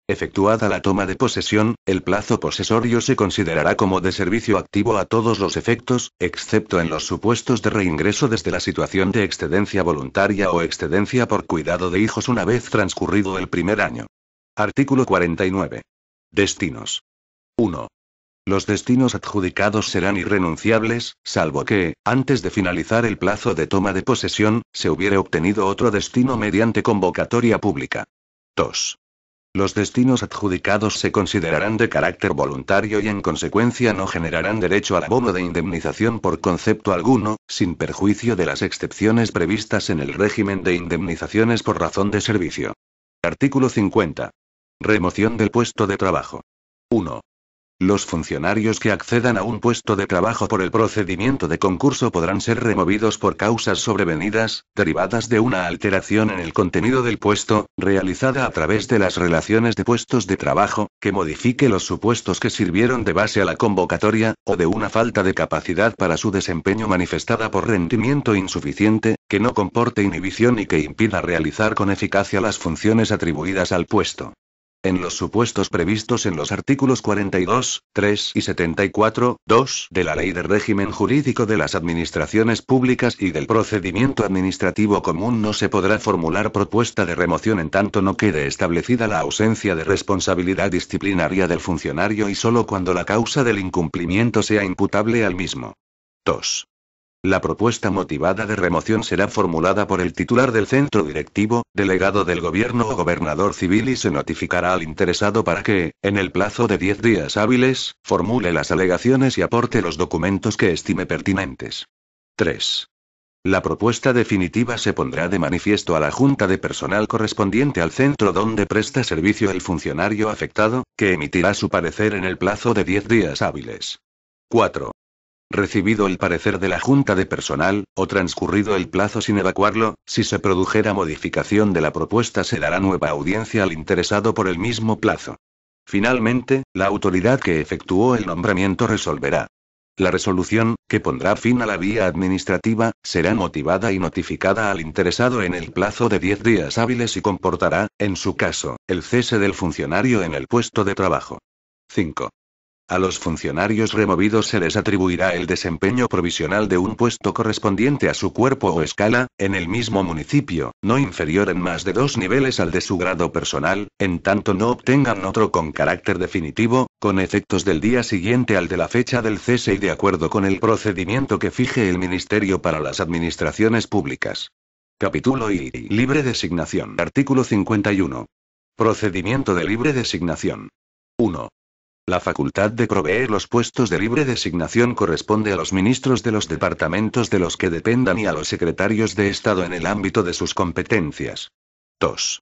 Efectuada la toma de posesión, el plazo posesorio se considerará como de servicio activo a todos los efectos, excepto en los supuestos de reingreso desde la situación de excedencia voluntaria o excedencia por cuidado de hijos una vez transcurrido el primer año. Artículo 49. Destinos. 1. Los destinos adjudicados serán irrenunciables, salvo que, antes de finalizar el plazo de toma de posesión, se hubiere obtenido otro destino mediante convocatoria pública. 2. Los destinos adjudicados se considerarán de carácter voluntario y en consecuencia no generarán derecho al abono de indemnización por concepto alguno, sin perjuicio de las excepciones previstas en el régimen de indemnizaciones por razón de servicio. Artículo 50. Remoción del puesto de trabajo. 1. Los funcionarios que accedan a un puesto de trabajo por el procedimiento de concurso podrán ser removidos por causas sobrevenidas, derivadas de una alteración en el contenido del puesto, realizada a través de las relaciones de puestos de trabajo, que modifique los supuestos que sirvieron de base a la convocatoria, o de una falta de capacidad para su desempeño manifestada por rendimiento insuficiente, que no comporte inhibición y que impida realizar con eficacia las funciones atribuidas al puesto. En los supuestos previstos en los artículos 42, 3 y 74, 2 de la Ley de Régimen Jurídico de las Administraciones Públicas y del Procedimiento Administrativo Común no se podrá formular propuesta de remoción en tanto no quede establecida la ausencia de responsabilidad disciplinaria del funcionario y solo cuando la causa del incumplimiento sea imputable al mismo. 2. La propuesta motivada de remoción será formulada por el titular del centro directivo, delegado del gobierno o gobernador civil y se notificará al interesado para que, en el plazo de 10 días hábiles, formule las alegaciones y aporte los documentos que estime pertinentes. 3. La propuesta definitiva se pondrá de manifiesto a la Junta de Personal correspondiente al centro donde presta servicio el funcionario afectado, que emitirá su parecer en el plazo de 10 días hábiles. 4. Recibido el parecer de la Junta de Personal, o transcurrido el plazo sin evacuarlo, si se produjera modificación de la propuesta se dará nueva audiencia al interesado por el mismo plazo. Finalmente, la autoridad que efectuó el nombramiento resolverá. La resolución, que pondrá fin a la vía administrativa, será motivada y notificada al interesado en el plazo de 10 días hábiles y comportará, en su caso, el cese del funcionario en el puesto de trabajo. 5. A los funcionarios removidos se les atribuirá el desempeño provisional de un puesto correspondiente a su cuerpo o escala, en el mismo municipio, no inferior en más de 2 niveles al de su grado personal, en tanto no obtengan otro con carácter definitivo, con efectos del día siguiente al de la fecha del cese y de acuerdo con el procedimiento que fije el Ministerio para las Administraciones Públicas. Capítulo I. Libre designación. Artículo 51. Procedimiento de libre designación. 1. La facultad de proveer los puestos de libre designación corresponde a los ministros de los departamentos de los que dependan y a los secretarios de Estado en el ámbito de sus competencias. 2.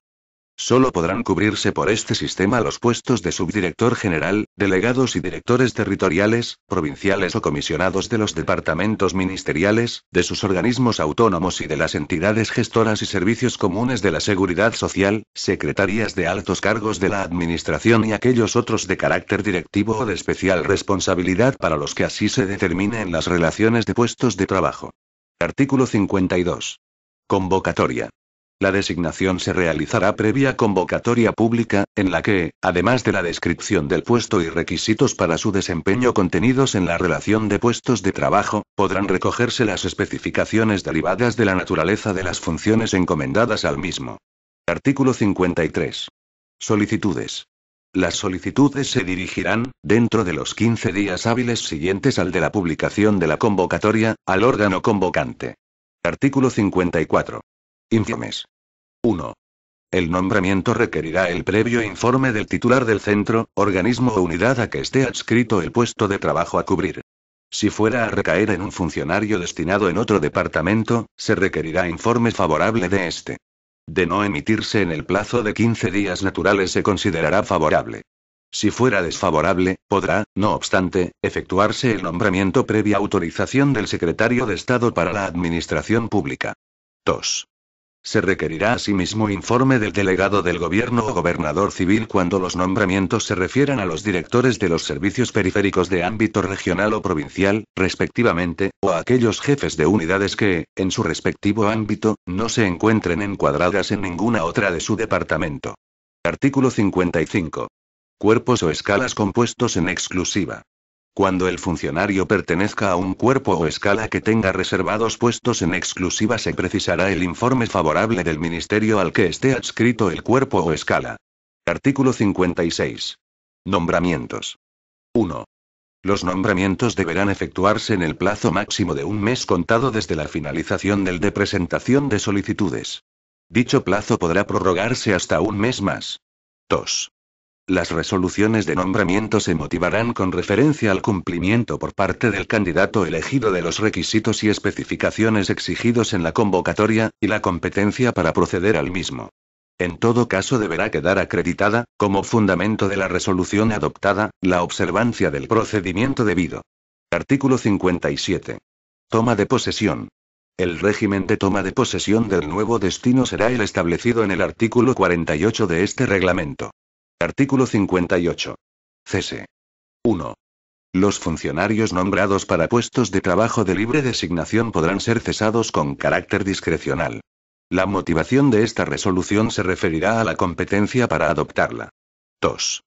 Solo podrán cubrirse por este sistema los puestos de subdirector general, delegados y directores territoriales, provinciales o comisionados de los departamentos ministeriales, de sus organismos autónomos y de las entidades gestoras y servicios comunes de la seguridad social, secretarías de altos cargos de la administración y aquellos otros de carácter directivo o de especial responsabilidad para los que así se determine en las relaciones de puestos de trabajo. Artículo 52. Convocatoria. La designación se realizará previa convocatoria pública, en la que, además de la descripción del puesto y requisitos para su desempeño contenidos en la relación de puestos de trabajo, podrán recogerse las especificaciones derivadas de la naturaleza de las funciones encomendadas al mismo. Artículo 53. Solicitudes. Las solicitudes se dirigirán, dentro de los 15 días hábiles siguientes al de la publicación de la convocatoria, al órgano convocante. Artículo 54. Informes. 1. El nombramiento requerirá el previo informe del titular del centro, organismo o unidad a que esté adscrito el puesto de trabajo a cubrir. Si fuera a recaer en un funcionario destinado en otro departamento, se requerirá informe favorable de este. De no emitirse en el plazo de 15 días naturales se considerará favorable. Si fuera desfavorable, podrá, no obstante, efectuarse el nombramiento previa autorización del secretario de Estado para la Administración Pública. 2. Se requerirá asimismo informe del delegado del gobierno o gobernador civil cuando los nombramientos se refieran a los directores de los servicios periféricos de ámbito regional o provincial, respectivamente, o a aquellos jefes de unidades que, en su respectivo ámbito, no se encuentren encuadradas en ninguna otra de su departamento. Artículo 55. Cuerpos o escalas compuestos en exclusiva. Cuando el funcionario pertenezca a un cuerpo o escala que tenga reservados puestos en exclusiva se precisará el informe favorable del ministerio al que esté adscrito el cuerpo o escala. Artículo 56. Nombramientos. 1. Los nombramientos deberán efectuarse en el plazo máximo de un mes contado desde la finalización del de presentación de solicitudes. Dicho plazo podrá prorrogarse hasta un mes más. 2. Las resoluciones de nombramiento se motivarán con referencia al cumplimiento por parte del candidato elegido de los requisitos y especificaciones exigidos en la convocatoria, y la competencia para proceder al mismo. En todo caso deberá quedar acreditada, como fundamento de la resolución adoptada, la observancia del procedimiento debido. Artículo 57. Toma de posesión. El régimen de toma de posesión del nuevo destino será el establecido en el artículo 48 de este reglamento. Artículo 58. Cese. 1. Los funcionarios nombrados para puestos de trabajo de libre designación podrán ser cesados con carácter discrecional. La motivación de esta resolución se referirá a la competencia para adoptarla. 2.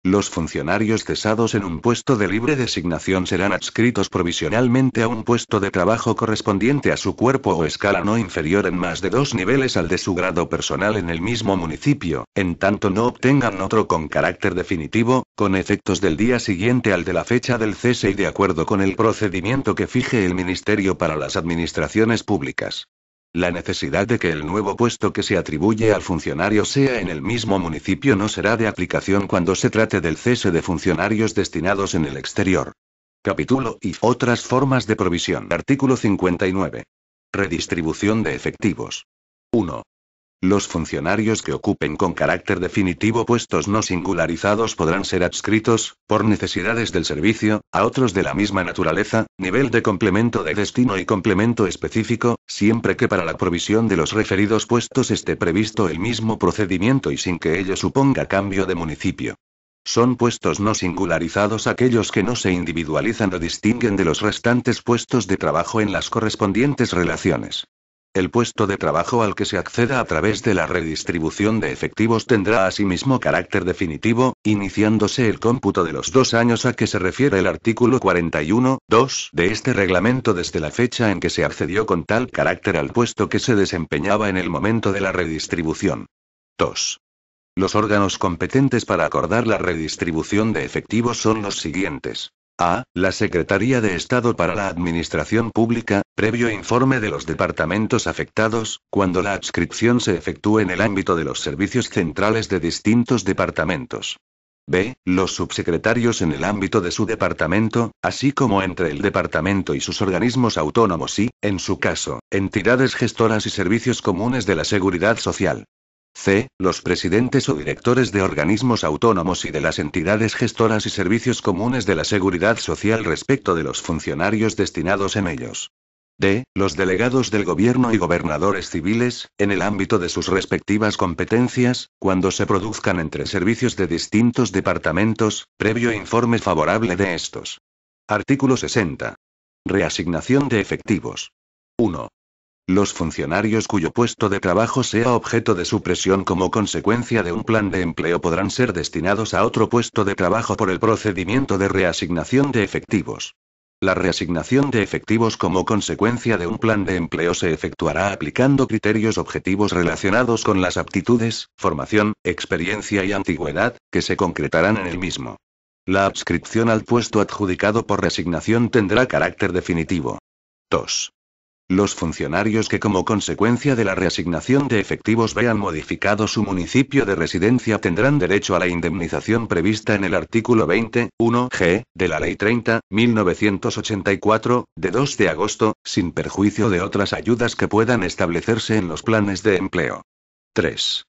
Los funcionarios cesados en un puesto de libre designación serán adscritos provisionalmente a un puesto de trabajo correspondiente a su cuerpo o escala no inferior en más de 2 niveles al de su grado personal en el mismo municipio, en tanto no obtengan otro con carácter definitivo, con efectos del día siguiente al de la fecha del cese y de acuerdo con el procedimiento que fije el Ministerio para las Administraciones Públicas. La necesidad de que el nuevo puesto que se atribuye al funcionario sea en el mismo municipio no será de aplicación cuando se trate del cese de funcionarios destinados en el exterior. Capítulo y otras formas de provisión. Artículo 59. Redistribución de efectivos. 1. Los funcionarios que ocupen con carácter definitivo puestos no singularizados podrán ser adscritos, por necesidades del servicio, a otros de la misma naturaleza, nivel de complemento de destino y complemento específico, siempre que para la provisión de los referidos puestos esté previsto el mismo procedimiento y sin que ello suponga cambio de municipio. Son puestos no singularizados aquellos que no se individualizan o distinguen de los restantes puestos de trabajo en las correspondientes relaciones. El puesto de trabajo al que se acceda a través de la redistribución de efectivos tendrá asimismo carácter definitivo, iniciándose el cómputo de los 2 años a que se refiere el artículo 41.2 de este reglamento desde la fecha en que se accedió con tal carácter al puesto que se desempeñaba en el momento de la redistribución. 2. Los órganos competentes para acordar la redistribución de efectivos son los siguientes. A. La Secretaría de Estado para la Administración Pública, previo informe de los departamentos afectados, cuando la adscripción se efectúe en el ámbito de los servicios centrales de distintos departamentos. B. Los subsecretarios en el ámbito de su departamento, así como entre el departamento y sus organismos autónomos y, en su caso, entidades gestoras y servicios comunes de la seguridad social. C. Los presidentes o directores de organismos autónomos y de las entidades gestoras y servicios comunes de la seguridad social respecto de los funcionarios destinados en ellos. D. Los delegados del gobierno y gobernadores civiles, en el ámbito de sus respectivas competencias, cuando se produzcan entre servicios de distintos departamentos, previo informe favorable de estos. Artículo 60. Reasignación de efectivos. 1. Los funcionarios cuyo puesto de trabajo sea objeto de supresión como consecuencia de un plan de empleo podrán ser destinados a otro puesto de trabajo por el procedimiento de reasignación de efectivos. La reasignación de efectivos como consecuencia de un plan de empleo se efectuará aplicando criterios objetivos relacionados con las aptitudes, formación, experiencia y antigüedad, que se concretarán en el mismo. La adscripción al puesto adjudicado por reasignación tendrá carácter definitivo. 2. Los funcionarios que como consecuencia de la reasignación de efectivos vean modificado su municipio de residencia tendrán derecho a la indemnización prevista en el artículo 20, 1g, de la Ley 30/1984, de 2 de agosto, sin perjuicio de otras ayudas que puedan establecerse en los planes de empleo. 3.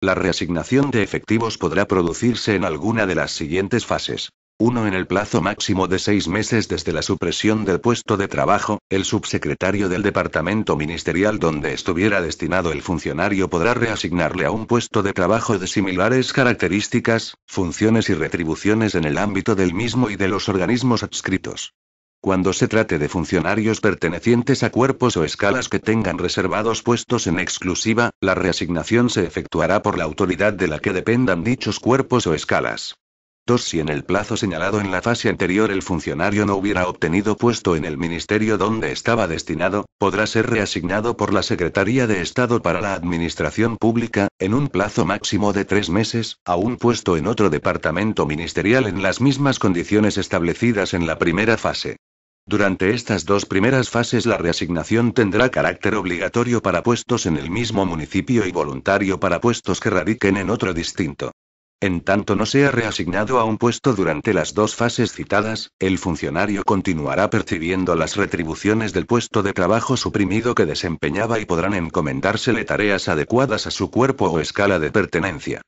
La reasignación de efectivos podrá producirse en alguna de las siguientes fases. 1. En el plazo máximo de 6 meses desde la supresión del puesto de trabajo, el subsecretario del departamento ministerial donde estuviera destinado el funcionario podrá reasignarle a un puesto de trabajo de similares características, funciones y retribuciones en el ámbito del mismo y de los organismos adscritos. Cuando se trate de funcionarios pertenecientes a cuerpos o escalas que tengan reservados puestos en exclusiva, la reasignación se efectuará por la autoridad de la que dependan dichos cuerpos o escalas. 2. Si en el plazo señalado en la fase anterior el funcionario no hubiera obtenido puesto en el ministerio donde estaba destinado, podrá ser reasignado por la Secretaría de Estado para la Administración Pública, en un plazo máximo de 3 meses, a un puesto en otro departamento ministerial en las mismas condiciones establecidas en la primera fase. Durante estas 2 primeras fases la reasignación tendrá carácter obligatorio para puestos en el mismo municipio y voluntario para puestos que radiquen en otro distinto. En tanto no sea reasignado a un puesto durante las 2 fases citadas, el funcionario continuará percibiendo las retribuciones del puesto de trabajo suprimido que desempeñaba y podrán encomendársele tareas adecuadas a su cuerpo o escala de pertenencia.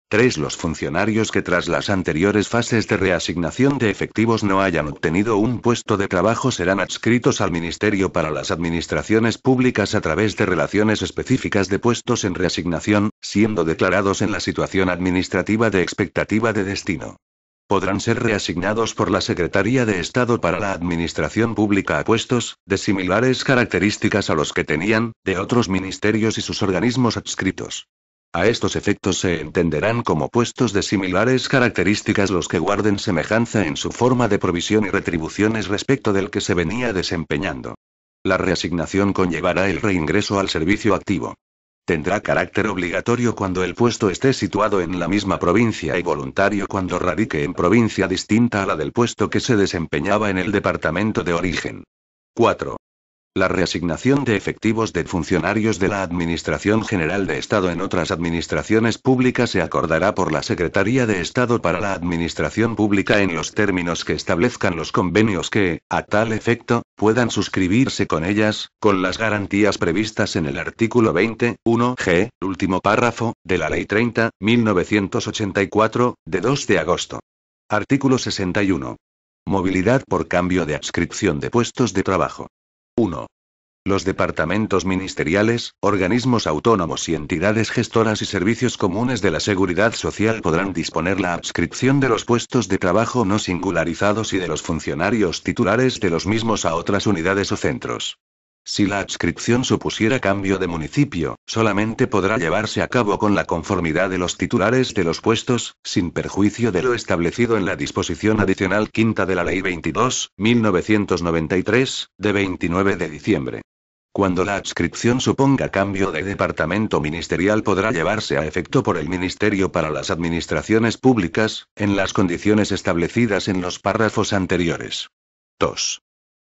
3. Los funcionarios que tras las anteriores fases de reasignación de efectivos no hayan obtenido un puesto de trabajo serán adscritos al Ministerio para las Administraciones Públicas a través de relaciones específicas de puestos en reasignación, siendo declarados en la situación administrativa de expectativa de destino. Podrán ser reasignados por la Secretaría de Estado para la Administración Pública a puestos, de similares características a los que tenían, de otros ministerios y sus organismos adscritos. A estos efectos se entenderán como puestos de similares características los que guarden semejanza en su forma de provisión y retribuciones respecto del que se venía desempeñando. La reasignación conllevará el reingreso al servicio activo. Tendrá carácter obligatorio cuando el puesto esté situado en la misma provincia y voluntario cuando radique en provincia distinta a la del puesto que se desempeñaba en el departamento de origen. 4. La reasignación de efectivos de funcionarios de la Administración General de Estado en otras administraciones públicas se acordará por la Secretaría de Estado para la Administración Pública en los términos que establezcan los convenios que, a tal efecto, puedan suscribirse con ellas, con las garantías previstas en el artículo 20, 1g, último párrafo, de la Ley 30/1984, de 2 de agosto. Artículo 61. Movilidad por cambio de adscripción de puestos de trabajo. 1. Los departamentos ministeriales, organismos autónomos y entidades gestoras y servicios comunes de la seguridad social podrán disponer la adscripción de los puestos de trabajo no singularizados y de los funcionarios titulares de los mismos a otras unidades o centros. Si la adscripción supusiera cambio de municipio, solamente podrá llevarse a cabo con la conformidad de los titulares de los puestos, sin perjuicio de lo establecido en la disposición adicional quinta de la Ley 22/1993, de 29 de diciembre. Cuando la adscripción suponga cambio de departamento ministerial podrá llevarse a efecto por el Ministerio para las Administraciones Públicas, en las condiciones establecidas en los párrafos anteriores. 2.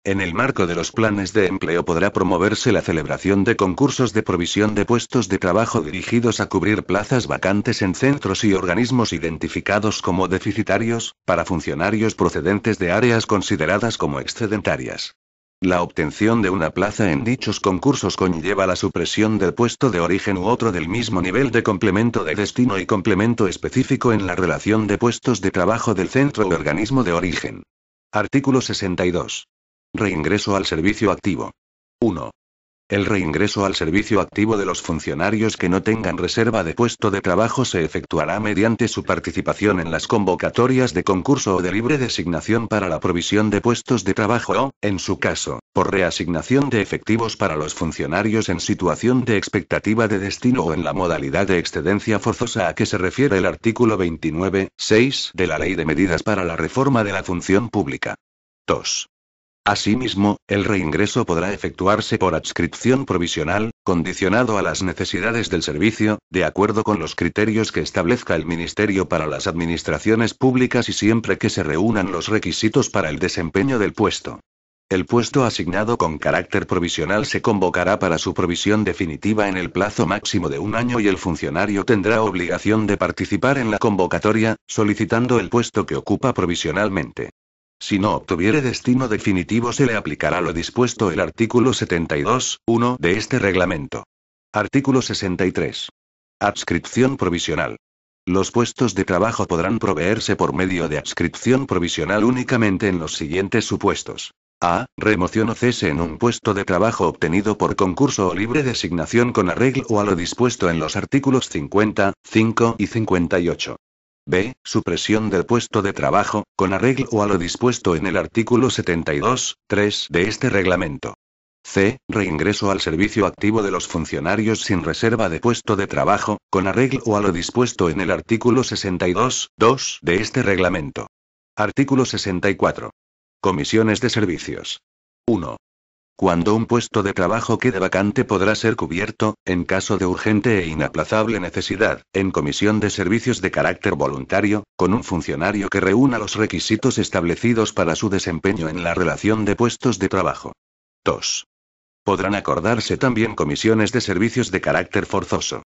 En el marco de los planes de empleo podrá promoverse la celebración de concursos de provisión de puestos de trabajo dirigidos a cubrir plazas vacantes en centros y organismos identificados como deficitarios, para funcionarios procedentes de áreas consideradas como excedentarias. La obtención de una plaza en dichos concursos conlleva la supresión del puesto de origen u otro del mismo nivel de complemento de destino y complemento específico en la relación de puestos de trabajo del centro u organismo de origen. Artículo 62. Reingreso al servicio activo. 1. El reingreso al servicio activo de los funcionarios que no tengan reserva de puesto de trabajo se efectuará mediante su participación en las convocatorias de concurso o de libre designación para la provisión de puestos de trabajo o, en su caso, por reasignación de efectivos para los funcionarios en situación de expectativa de destino o en la modalidad de excedencia forzosa a que se refiere el artículo 29.6 de la Ley de Medidas para la Reforma de la Función Pública. 2. Asimismo, el reingreso podrá efectuarse por adscripción provisional, condicionado a las necesidades del servicio, de acuerdo con los criterios que establezca el Ministerio para las Administraciones Públicas y siempre que se reúnan los requisitos para el desempeño del puesto. El puesto asignado con carácter provisional se convocará para su provisión definitiva en el plazo máximo de 1 año y el funcionario tendrá obligación de participar en la convocatoria, solicitando el puesto que ocupa provisionalmente. Si no obtuviere destino definitivo se le aplicará lo dispuesto el artículo 72.1 de este reglamento. Artículo 63. Adscripción provisional. Los puestos de trabajo podrán proveerse por medio de adscripción provisional únicamente en los siguientes supuestos. A. Remoción o cese en un puesto de trabajo obtenido por concurso o libre designación con arreglo a lo dispuesto en los artículos 50, 5 y 58. B. Supresión del puesto de trabajo, con arreglo a lo dispuesto en el artículo 72.3 de este reglamento. C. Reingreso al servicio activo de los funcionarios sin reserva de puesto de trabajo, con arreglo a lo dispuesto en el artículo 62.2 de este reglamento. Artículo 64. Comisiones de servicios. 1. Cuando un puesto de trabajo quede vacante podrá ser cubierto, en caso de urgente e inaplazable necesidad, en comisión de servicios de carácter voluntario, con un funcionario que reúna los requisitos establecidos para su desempeño en la relación de puestos de trabajo. 2. Podrán acordarse también comisiones de servicios de carácter forzoso.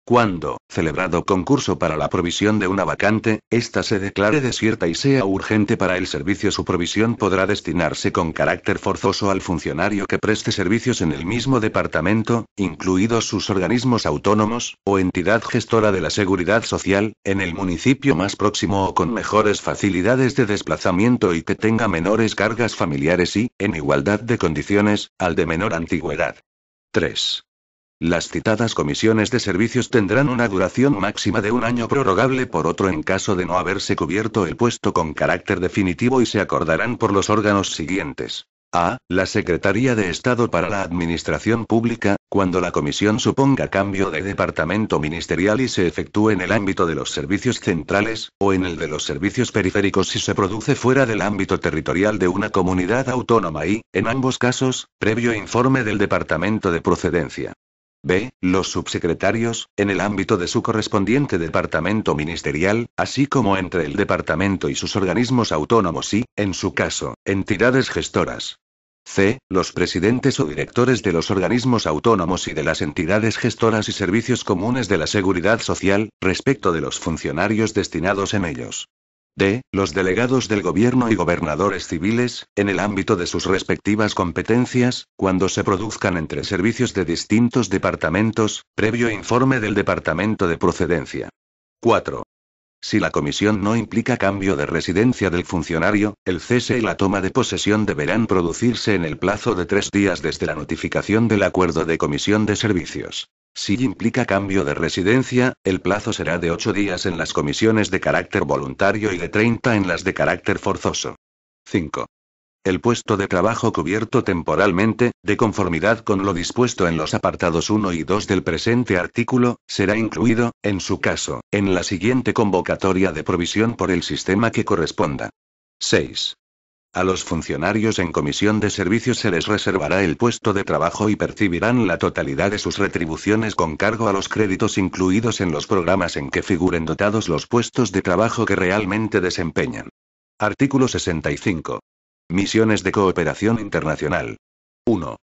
Cuando, celebrado concurso para la provisión de una vacante, ésta se declare desierta y sea urgente para el servicio, su provisión podrá destinarse con carácter forzoso al funcionario que preste servicios en el mismo departamento, incluidos sus organismos autónomos, o entidad gestora de la seguridad social, en el municipio más próximo o con mejores facilidades de desplazamiento y que tenga menores cargas familiares y, en igualdad de condiciones, al de menor antigüedad. 3. Las citadas comisiones de servicios tendrán una duración máxima de 1 año prorrogable por otro en caso de no haberse cubierto el puesto con carácter definitivo y se acordarán por los órganos siguientes. A. La Secretaría de Estado para la Administración Pública, cuando la comisión suponga cambio de departamento ministerial y se efectúe en el ámbito de los servicios centrales, o en el de los servicios periféricos si se produce fuera del ámbito territorial de una comunidad autónoma y, en ambos casos, previo informe del departamento de procedencia. B. Los subsecretarios, en el ámbito de su correspondiente departamento ministerial, así como entre el departamento y sus organismos autónomos y, en su caso, entidades gestoras. C. Los presidentes o directores de los organismos autónomos y de las entidades gestoras y servicios comunes de la seguridad social, respecto de los funcionarios destinados en ellos. D. Los delegados del gobierno y gobernadores civiles, en el ámbito de sus respectivas competencias, cuando se produzcan entre servicios de distintos departamentos, previo informe del departamento de procedencia. 4. Si la comisión no implica cambio de residencia del funcionario, el cese y la toma de posesión deberán producirse en el plazo de 3 días desde la notificación del acuerdo de comisión de servicios. Si implica cambio de residencia, el plazo será de 8 días en las comisiones de carácter voluntario y de 30 en las de carácter forzoso. 5. El puesto de trabajo cubierto temporalmente, de conformidad con lo dispuesto en los apartados 1 y 2 del presente artículo, será incluido, en su caso, en la siguiente convocatoria de provisión por el sistema que corresponda. 6. A los funcionarios en comisión de servicios se les reservará el puesto de trabajo y percibirán la totalidad de sus retribuciones con cargo a los créditos incluidos en los programas en que figuren dotados los puestos de trabajo que realmente desempeñan. Artículo 65. Misiones de cooperación internacional. 1.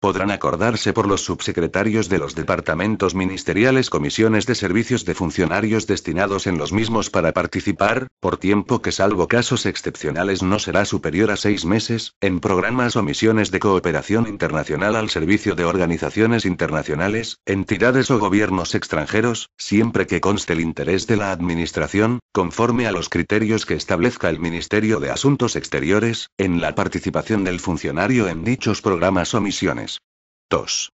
Podrán acordarse por los subsecretarios de los departamentos ministeriales comisiones de servicios de funcionarios destinados en los mismos para participar, por tiempo que salvo casos excepcionales no será superior a 6 meses, en programas o misiones de cooperación internacional al servicio de organizaciones internacionales, entidades o gobiernos extranjeros, siempre que conste el interés de la Administración, conforme a los criterios que establezca el Ministerio de Asuntos Exteriores, en la participación del funcionario en dichos programas o misiones. 2.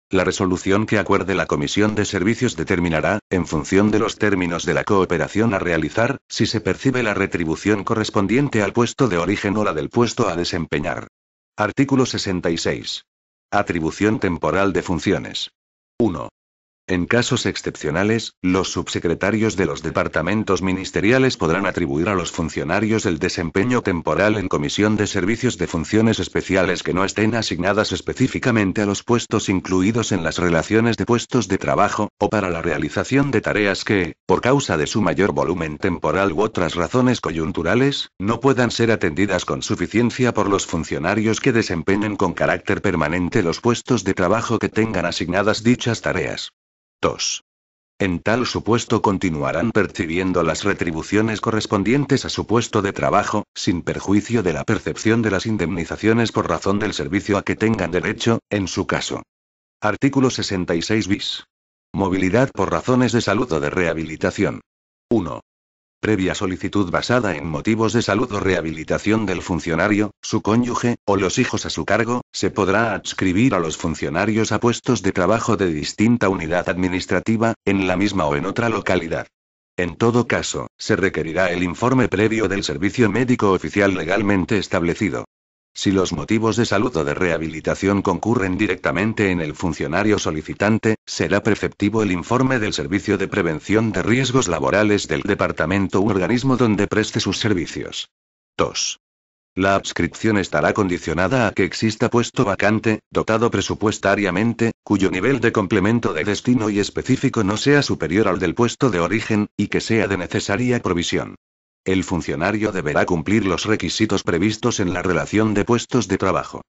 La resolución que acuerde la Comisión de Servicios determinará, en función de los términos de la cooperación a realizar, si se percibe la retribución correspondiente al puesto de origen o la del puesto a desempeñar. Artículo 66. Atribución temporal de funciones. 1. En casos excepcionales, los subsecretarios de los departamentos ministeriales podrán atribuir a los funcionarios el desempeño temporal en comisión de servicios de funciones especiales que no estén asignadas específicamente a los puestos incluidos en las relaciones de puestos de trabajo, o para la realización de tareas que, por causa de su mayor volumen temporal u otras razones coyunturales, no puedan ser atendidas con suficiencia por los funcionarios que desempeñen con carácter permanente los puestos de trabajo que tengan asignadas dichas tareas. 2. En tal supuesto continuarán percibiendo las retribuciones correspondientes a su puesto de trabajo, sin perjuicio de la percepción de las indemnizaciones por razón del servicio a que tengan derecho, en su caso. Artículo 66 bis. Movilidad por razones de salud o de rehabilitación. 1. Previa solicitud basada en motivos de salud o rehabilitación del funcionario, su cónyuge, o los hijos a su cargo, se podrá adscribir a los funcionarios a puestos de trabajo de distinta unidad administrativa, en la misma o en otra localidad. En todo caso, se requerirá el informe previo del servicio médico oficial legalmente establecido. Si los motivos de salud o de rehabilitación concurren directamente en el funcionario solicitante, será preceptivo el informe del Servicio de Prevención de Riesgos Laborales del departamento u organismo donde preste sus servicios. 2. La adscripción estará condicionada a que exista puesto vacante, dotado presupuestariamente, cuyo nivel de complemento de destino y específico no sea superior al del puesto de origen, y que sea de necesaria provisión. El funcionario deberá cumplir los requisitos previstos en la relación de puestos de trabajo.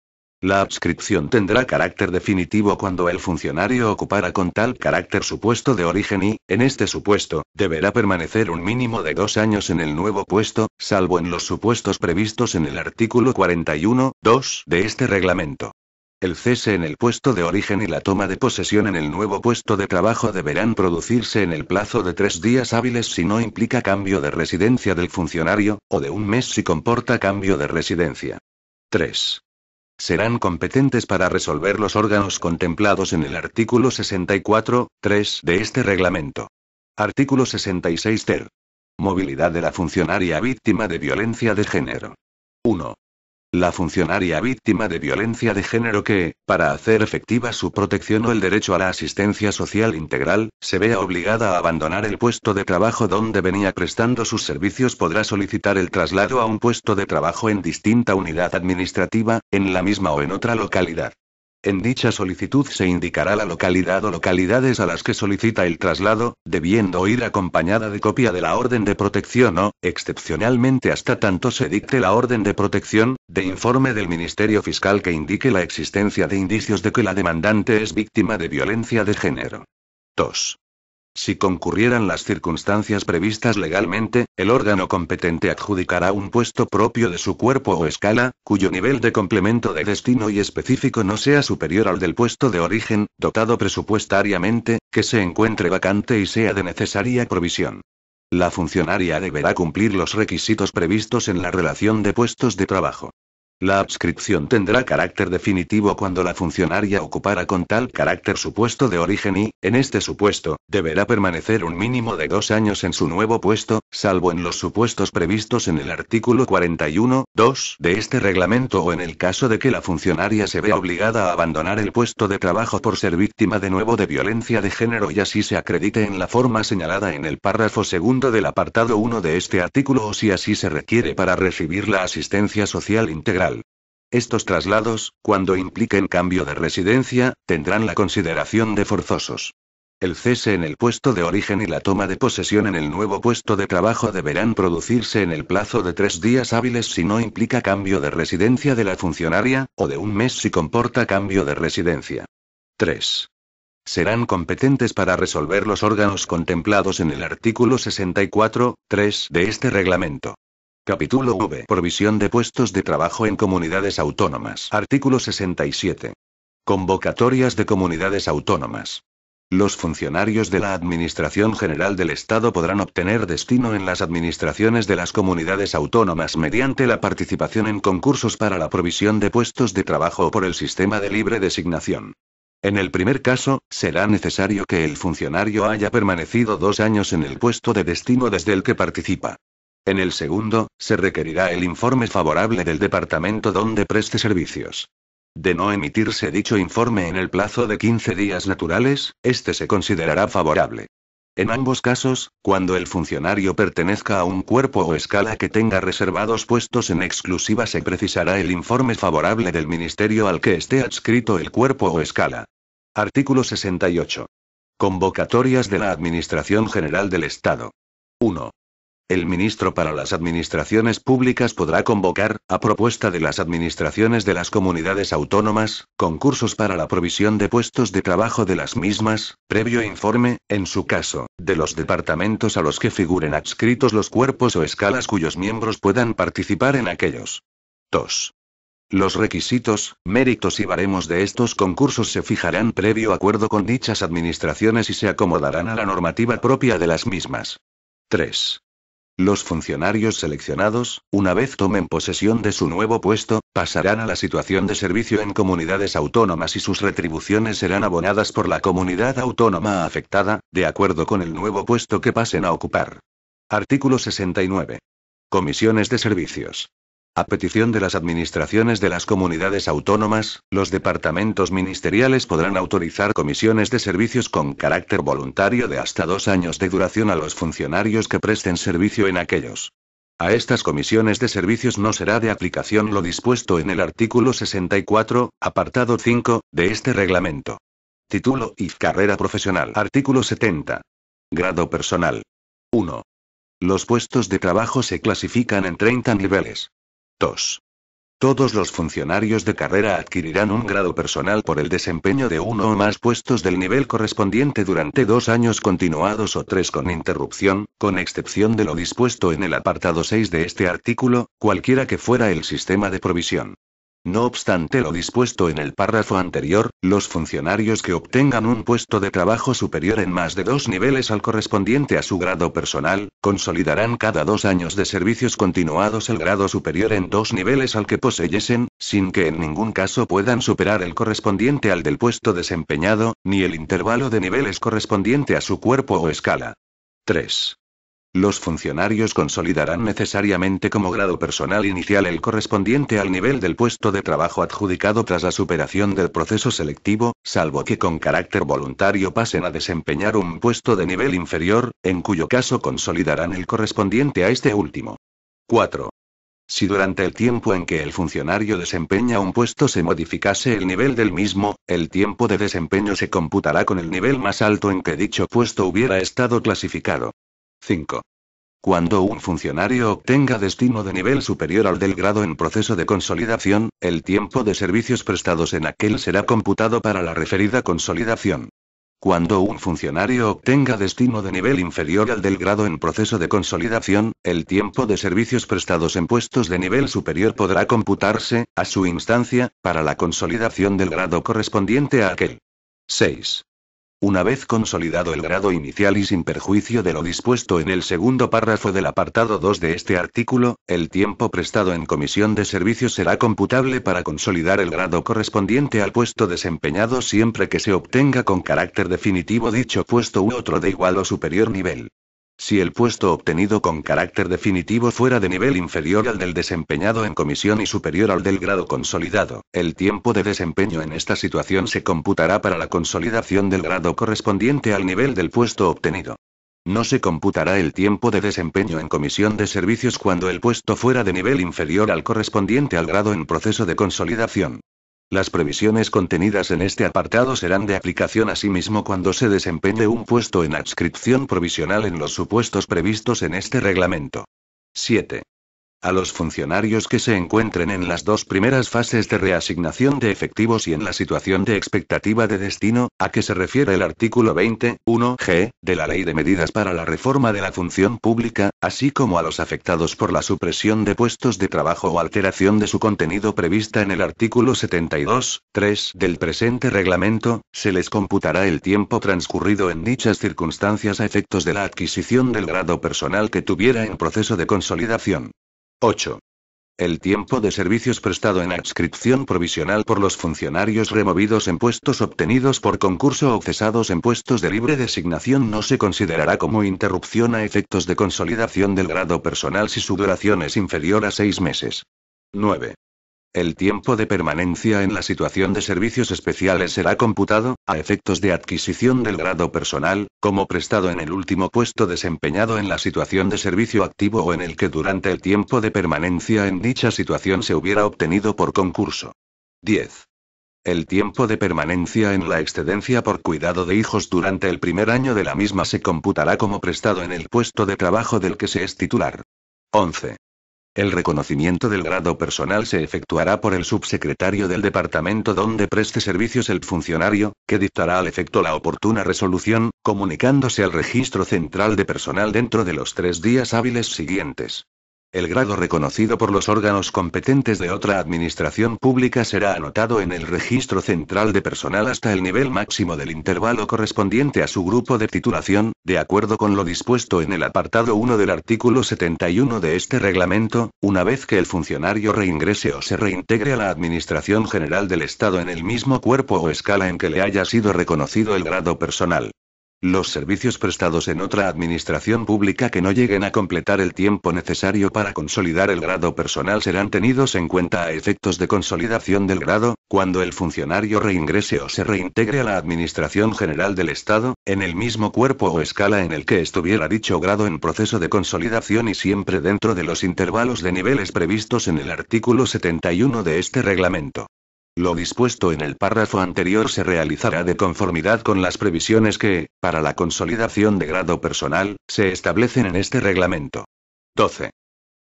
La adscripción tendrá carácter definitivo cuando el funcionario ocupara con tal carácter su puesto de origen y, en este supuesto, deberá permanecer un mínimo de 2 años en el nuevo puesto, salvo en los supuestos previstos en el artículo 41.2 de este reglamento. El cese en el puesto de origen y la toma de posesión en el nuevo puesto de trabajo deberán producirse en el plazo de 3 días hábiles si no implica cambio de residencia del funcionario, o de 1 mes si comporta cambio de residencia. 3. Serán competentes para resolver los órganos contemplados en el artículo 64.3 de este reglamento. Artículo 66 ter. Movilidad de la funcionaria víctima de violencia de género. 1. La funcionaria víctima de violencia de género que, para hacer efectiva su protección o el derecho a la asistencia social integral, se vea obligada a abandonar el puesto de trabajo donde venía prestando sus servicios podrá solicitar el traslado a un puesto de trabajo en distinta unidad administrativa, en la misma o en otra localidad. En dicha solicitud se indicará la localidad o localidades a las que solicita el traslado, debiendo ir acompañada de copia de la orden de protección o, excepcionalmente hasta tanto se dicte la orden de protección, de informe del Ministerio Fiscal que indique la existencia de indicios de que la demandante es víctima de violencia de género. 2. Si concurrieran las circunstancias previstas legalmente, el órgano competente adjudicará un puesto propio de su cuerpo o escala, cuyo nivel de complemento de destino y específico no sea superior al del puesto de origen, dotado presupuestariamente, que se encuentre vacante y sea de necesaria provisión. La funcionaria deberá cumplir los requisitos previstos en la relación de puestos de trabajo. La adscripción tendrá carácter definitivo cuando la funcionaria ocupara con tal carácter su puesto de origen y, en este supuesto, deberá permanecer un mínimo de 2 años en su nuevo puesto, salvo en los supuestos previstos en el artículo 41.2 de este reglamento o en el caso de que la funcionaria se vea obligada a abandonar el puesto de trabajo por ser víctima de nuevo de violencia de género y así se acredite en la forma señalada en el párrafo segundo del apartado 1 de este artículo o si así se requiere para recibir la asistencia social integral. Estos traslados, cuando impliquen cambio de residencia, tendrán la consideración de forzosos. El cese en el puesto de origen y la toma de posesión en el nuevo puesto de trabajo deberán producirse en el plazo de 3 días hábiles si no implica cambio de residencia de la funcionaria, o de un mes si comporta cambio de residencia. 3. Serán competentes para resolver los órganos contemplados en el artículo 64.3 de este reglamento. Capítulo V. Provisión de puestos de trabajo en comunidades autónomas. Artículo 67. Convocatorias de comunidades autónomas. Los funcionarios de la Administración General del Estado podrán obtener destino en las administraciones de las comunidades autónomas mediante la participación en concursos para la provisión de puestos de trabajo o por el sistema de libre designación. En el primer caso, será necesario que el funcionario haya permanecido 2 años en el puesto de destino desde el que participa. En el segundo, se requerirá el informe favorable del departamento donde preste servicios. De no emitirse dicho informe en el plazo de 15 días naturales, este se considerará favorable. En ambos casos, cuando el funcionario pertenezca a un cuerpo o escala que tenga reservados puestos en exclusiva, se precisará el informe favorable del ministerio al que esté adscrito el cuerpo o escala. Artículo 68. Convocatorias de la Administración General del Estado. 1. El ministro para las administraciones públicas podrá convocar, a propuesta de las administraciones de las comunidades autónomas, concursos para la provisión de puestos de trabajo de las mismas, previo informe, en su caso, de los departamentos a los que figuren adscritos los cuerpos o escalas cuyos miembros puedan participar en aquellos. 2. Los requisitos, méritos y baremos de estos concursos se fijarán previo acuerdo con dichas administraciones y se acomodarán a la normativa propia de las mismas. 3. Los funcionarios seleccionados, una vez tomen posesión de su nuevo puesto, pasarán a la situación de servicio en comunidades autónomas y sus retribuciones serán abonadas por la comunidad autónoma afectada, de acuerdo con el nuevo puesto que pasen a ocupar. Artículo 69. Comisiones de servicios. A petición de las administraciones de las comunidades autónomas, los departamentos ministeriales podrán autorizar comisiones de servicios con carácter voluntario de hasta 2 años de duración a los funcionarios que presten servicio en aquellos. A estas comisiones de servicios no será de aplicación lo dispuesto en el artículo 64, apartado 5, de este reglamento. Título y carrera profesional. Artículo 70. Grado personal. 1. Los puestos de trabajo se clasifican en 30 niveles. 2. Todos los funcionarios de carrera adquirirán un grado personal por el desempeño de uno o más puestos del nivel correspondiente durante 2 años continuados o 3 con interrupción, con excepción de lo dispuesto en el apartado 6 de este artículo, cualquiera que fuera el sistema de provisión. No obstante lo dispuesto en el párrafo anterior, los funcionarios que obtengan un puesto de trabajo superior en más de 2 niveles al correspondiente a su grado personal, consolidarán cada 2 años de servicios continuados el grado superior en 2 niveles al que poseyesen, sin que en ningún caso puedan superar el correspondiente al del puesto desempeñado, ni el intervalo de niveles correspondiente a su cuerpo o escala. 3. Los funcionarios consolidarán necesariamente como grado personal inicial el correspondiente al nivel del puesto de trabajo adjudicado tras la superación del proceso selectivo, salvo que con carácter voluntario pasen a desempeñar un puesto de nivel inferior, en cuyo caso consolidarán el correspondiente a este último. 4. Si durante el tiempo en que el funcionario desempeña un puesto se modificase el nivel del mismo, el tiempo de desempeño se computará con el nivel más alto en que dicho puesto hubiera estado clasificado. 5. Cuando un funcionario obtenga destino de nivel superior al del grado en proceso de consolidación, el tiempo de servicios prestados en aquel será computado para la referida consolidación. Cuando un funcionario obtenga destino de nivel inferior al del grado en proceso de consolidación, el tiempo de servicios prestados en puestos de nivel superior podrá computarse, a su instancia, para la consolidación del grado correspondiente a aquel. 6. Una vez consolidado el grado inicial y sin perjuicio de lo dispuesto en el segundo párrafo del apartado 2 de este artículo, el tiempo prestado en comisión de servicios será computable para consolidar el grado correspondiente al puesto desempeñado siempre que se obtenga con carácter definitivo dicho puesto u otro de igual o superior nivel. Si el puesto obtenido con carácter definitivo fuera de nivel inferior al del desempeñado en comisión y superior al del grado consolidado, el tiempo de desempeño en esta situación se computará para la consolidación del grado correspondiente al nivel del puesto obtenido. No se computará el tiempo de desempeño en comisión de servicios cuando el puesto fuera de nivel inferior al correspondiente al grado en proceso de consolidación. Las previsiones contenidas en este apartado serán de aplicación asimismo cuando se desempeñe un puesto en adscripción provisional en los supuestos previstos en este reglamento. 7. A los funcionarios que se encuentren en las dos primeras fases de reasignación de efectivos y en la situación de expectativa de destino, a que se refiere el artículo 20.1g de la Ley de Medidas para la Reforma de la Función Pública, así como a los afectados por la supresión de puestos de trabajo o alteración de su contenido prevista en el artículo 72.3 del presente reglamento, se les computará el tiempo transcurrido en dichas circunstancias a efectos de la adquisición del grado personal que tuviera en proceso de consolidación. 8. El tiempo de servicios prestado en adscripción provisional por los funcionarios removidos en puestos obtenidos por concurso o cesados en puestos de libre designación no se considerará como interrupción a efectos de consolidación del grado personal si su duración es inferior a 6 meses. 9. El tiempo de permanencia en la situación de servicios especiales será computado, a efectos de adquisición del grado personal, como prestado en el último puesto desempeñado en la situación de servicio activo o en el que durante el tiempo de permanencia en dicha situación se hubiera obtenido por concurso. 10. El tiempo de permanencia en la excedencia por cuidado de hijos durante el primer año de la misma se computará como prestado en el puesto de trabajo del que se es titular. 11. El reconocimiento del grado personal se efectuará por el subsecretario del departamento donde preste servicios el funcionario, que dictará al efecto la oportuna resolución, comunicándose al registro central de personal dentro de los 3 días hábiles siguientes. El grado reconocido por los órganos competentes de otra administración pública será anotado en el registro central de personal hasta el nivel máximo del intervalo correspondiente a su grupo de titulación, de acuerdo con lo dispuesto en el apartado 1 del artículo 71 de este reglamento, una vez que el funcionario reingrese o se reintegre a la Administración General del Estado en el mismo cuerpo o escala en que le haya sido reconocido el grado personal. Los servicios prestados en otra administración pública que no lleguen a completar el tiempo necesario para consolidar el grado personal serán tenidos en cuenta a efectos de consolidación del grado, cuando el funcionario reingrese o se reintegre a la Administración General del Estado, en el mismo cuerpo o escala en el que estuviera dicho grado en proceso de consolidación y siempre dentro de los intervalos de niveles previstos en el artículo 71 de este reglamento. Lo dispuesto en el párrafo anterior se realizará de conformidad con las previsiones que, para la consolidación de grado personal, se establecen en este reglamento. 12.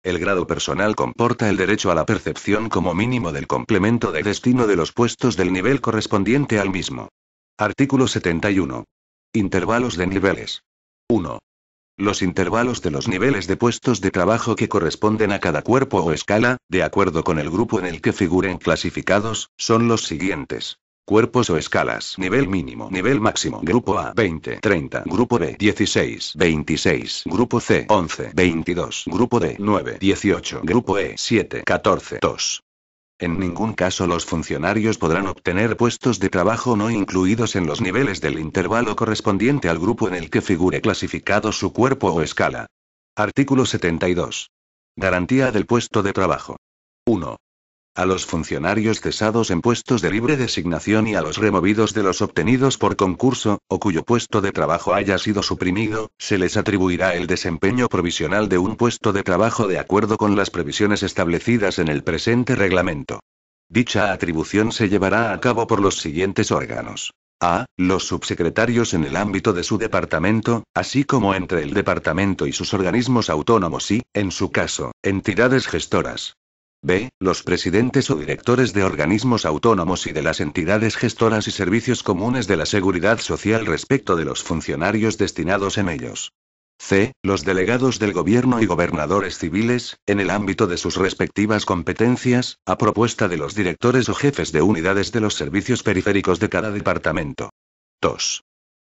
El grado personal comporta el derecho a la percepción como mínimo del complemento de destino de los puestos del nivel correspondiente al mismo. Artículo 71. Intervalos de niveles. 1. Los intervalos de los niveles de puestos de trabajo que corresponden a cada cuerpo o escala, de acuerdo con el grupo en el que figuren clasificados, son los siguientes. Cuerpos o escalas. Nivel mínimo. Nivel máximo. Grupo A 20, 30. Grupo B 16, 26. Grupo C 11, 22. Grupo D 9, 18. Grupo E 7, 14, 2. En ningún caso los funcionarios podrán obtener puestos de trabajo no incluidos en los niveles del intervalo correspondiente al grupo en el que figure clasificado su cuerpo o escala. Artículo 72. Garantía del puesto de trabajo. 1. A los funcionarios cesados en puestos de libre designación y a los removidos de los obtenidos por concurso, o cuyo puesto de trabajo haya sido suprimido, se les atribuirá el desempeño provisional de un puesto de trabajo de acuerdo con las previsiones establecidas en el presente reglamento. Dicha atribución se llevará a cabo por los siguientes órganos. A. Los subsecretarios en el ámbito de su departamento, así como entre el departamento y sus organismos autónomos y, en su caso, entidades gestoras. B. Los presidentes o directores de organismos autónomos y de las entidades gestoras y servicios comunes de la Seguridad Social respecto de los funcionarios destinados en ellos. C. Los delegados del gobierno y gobernadores civiles, en el ámbito de sus respectivas competencias, a propuesta de los directores o jefes de unidades de los servicios periféricos de cada departamento. 2.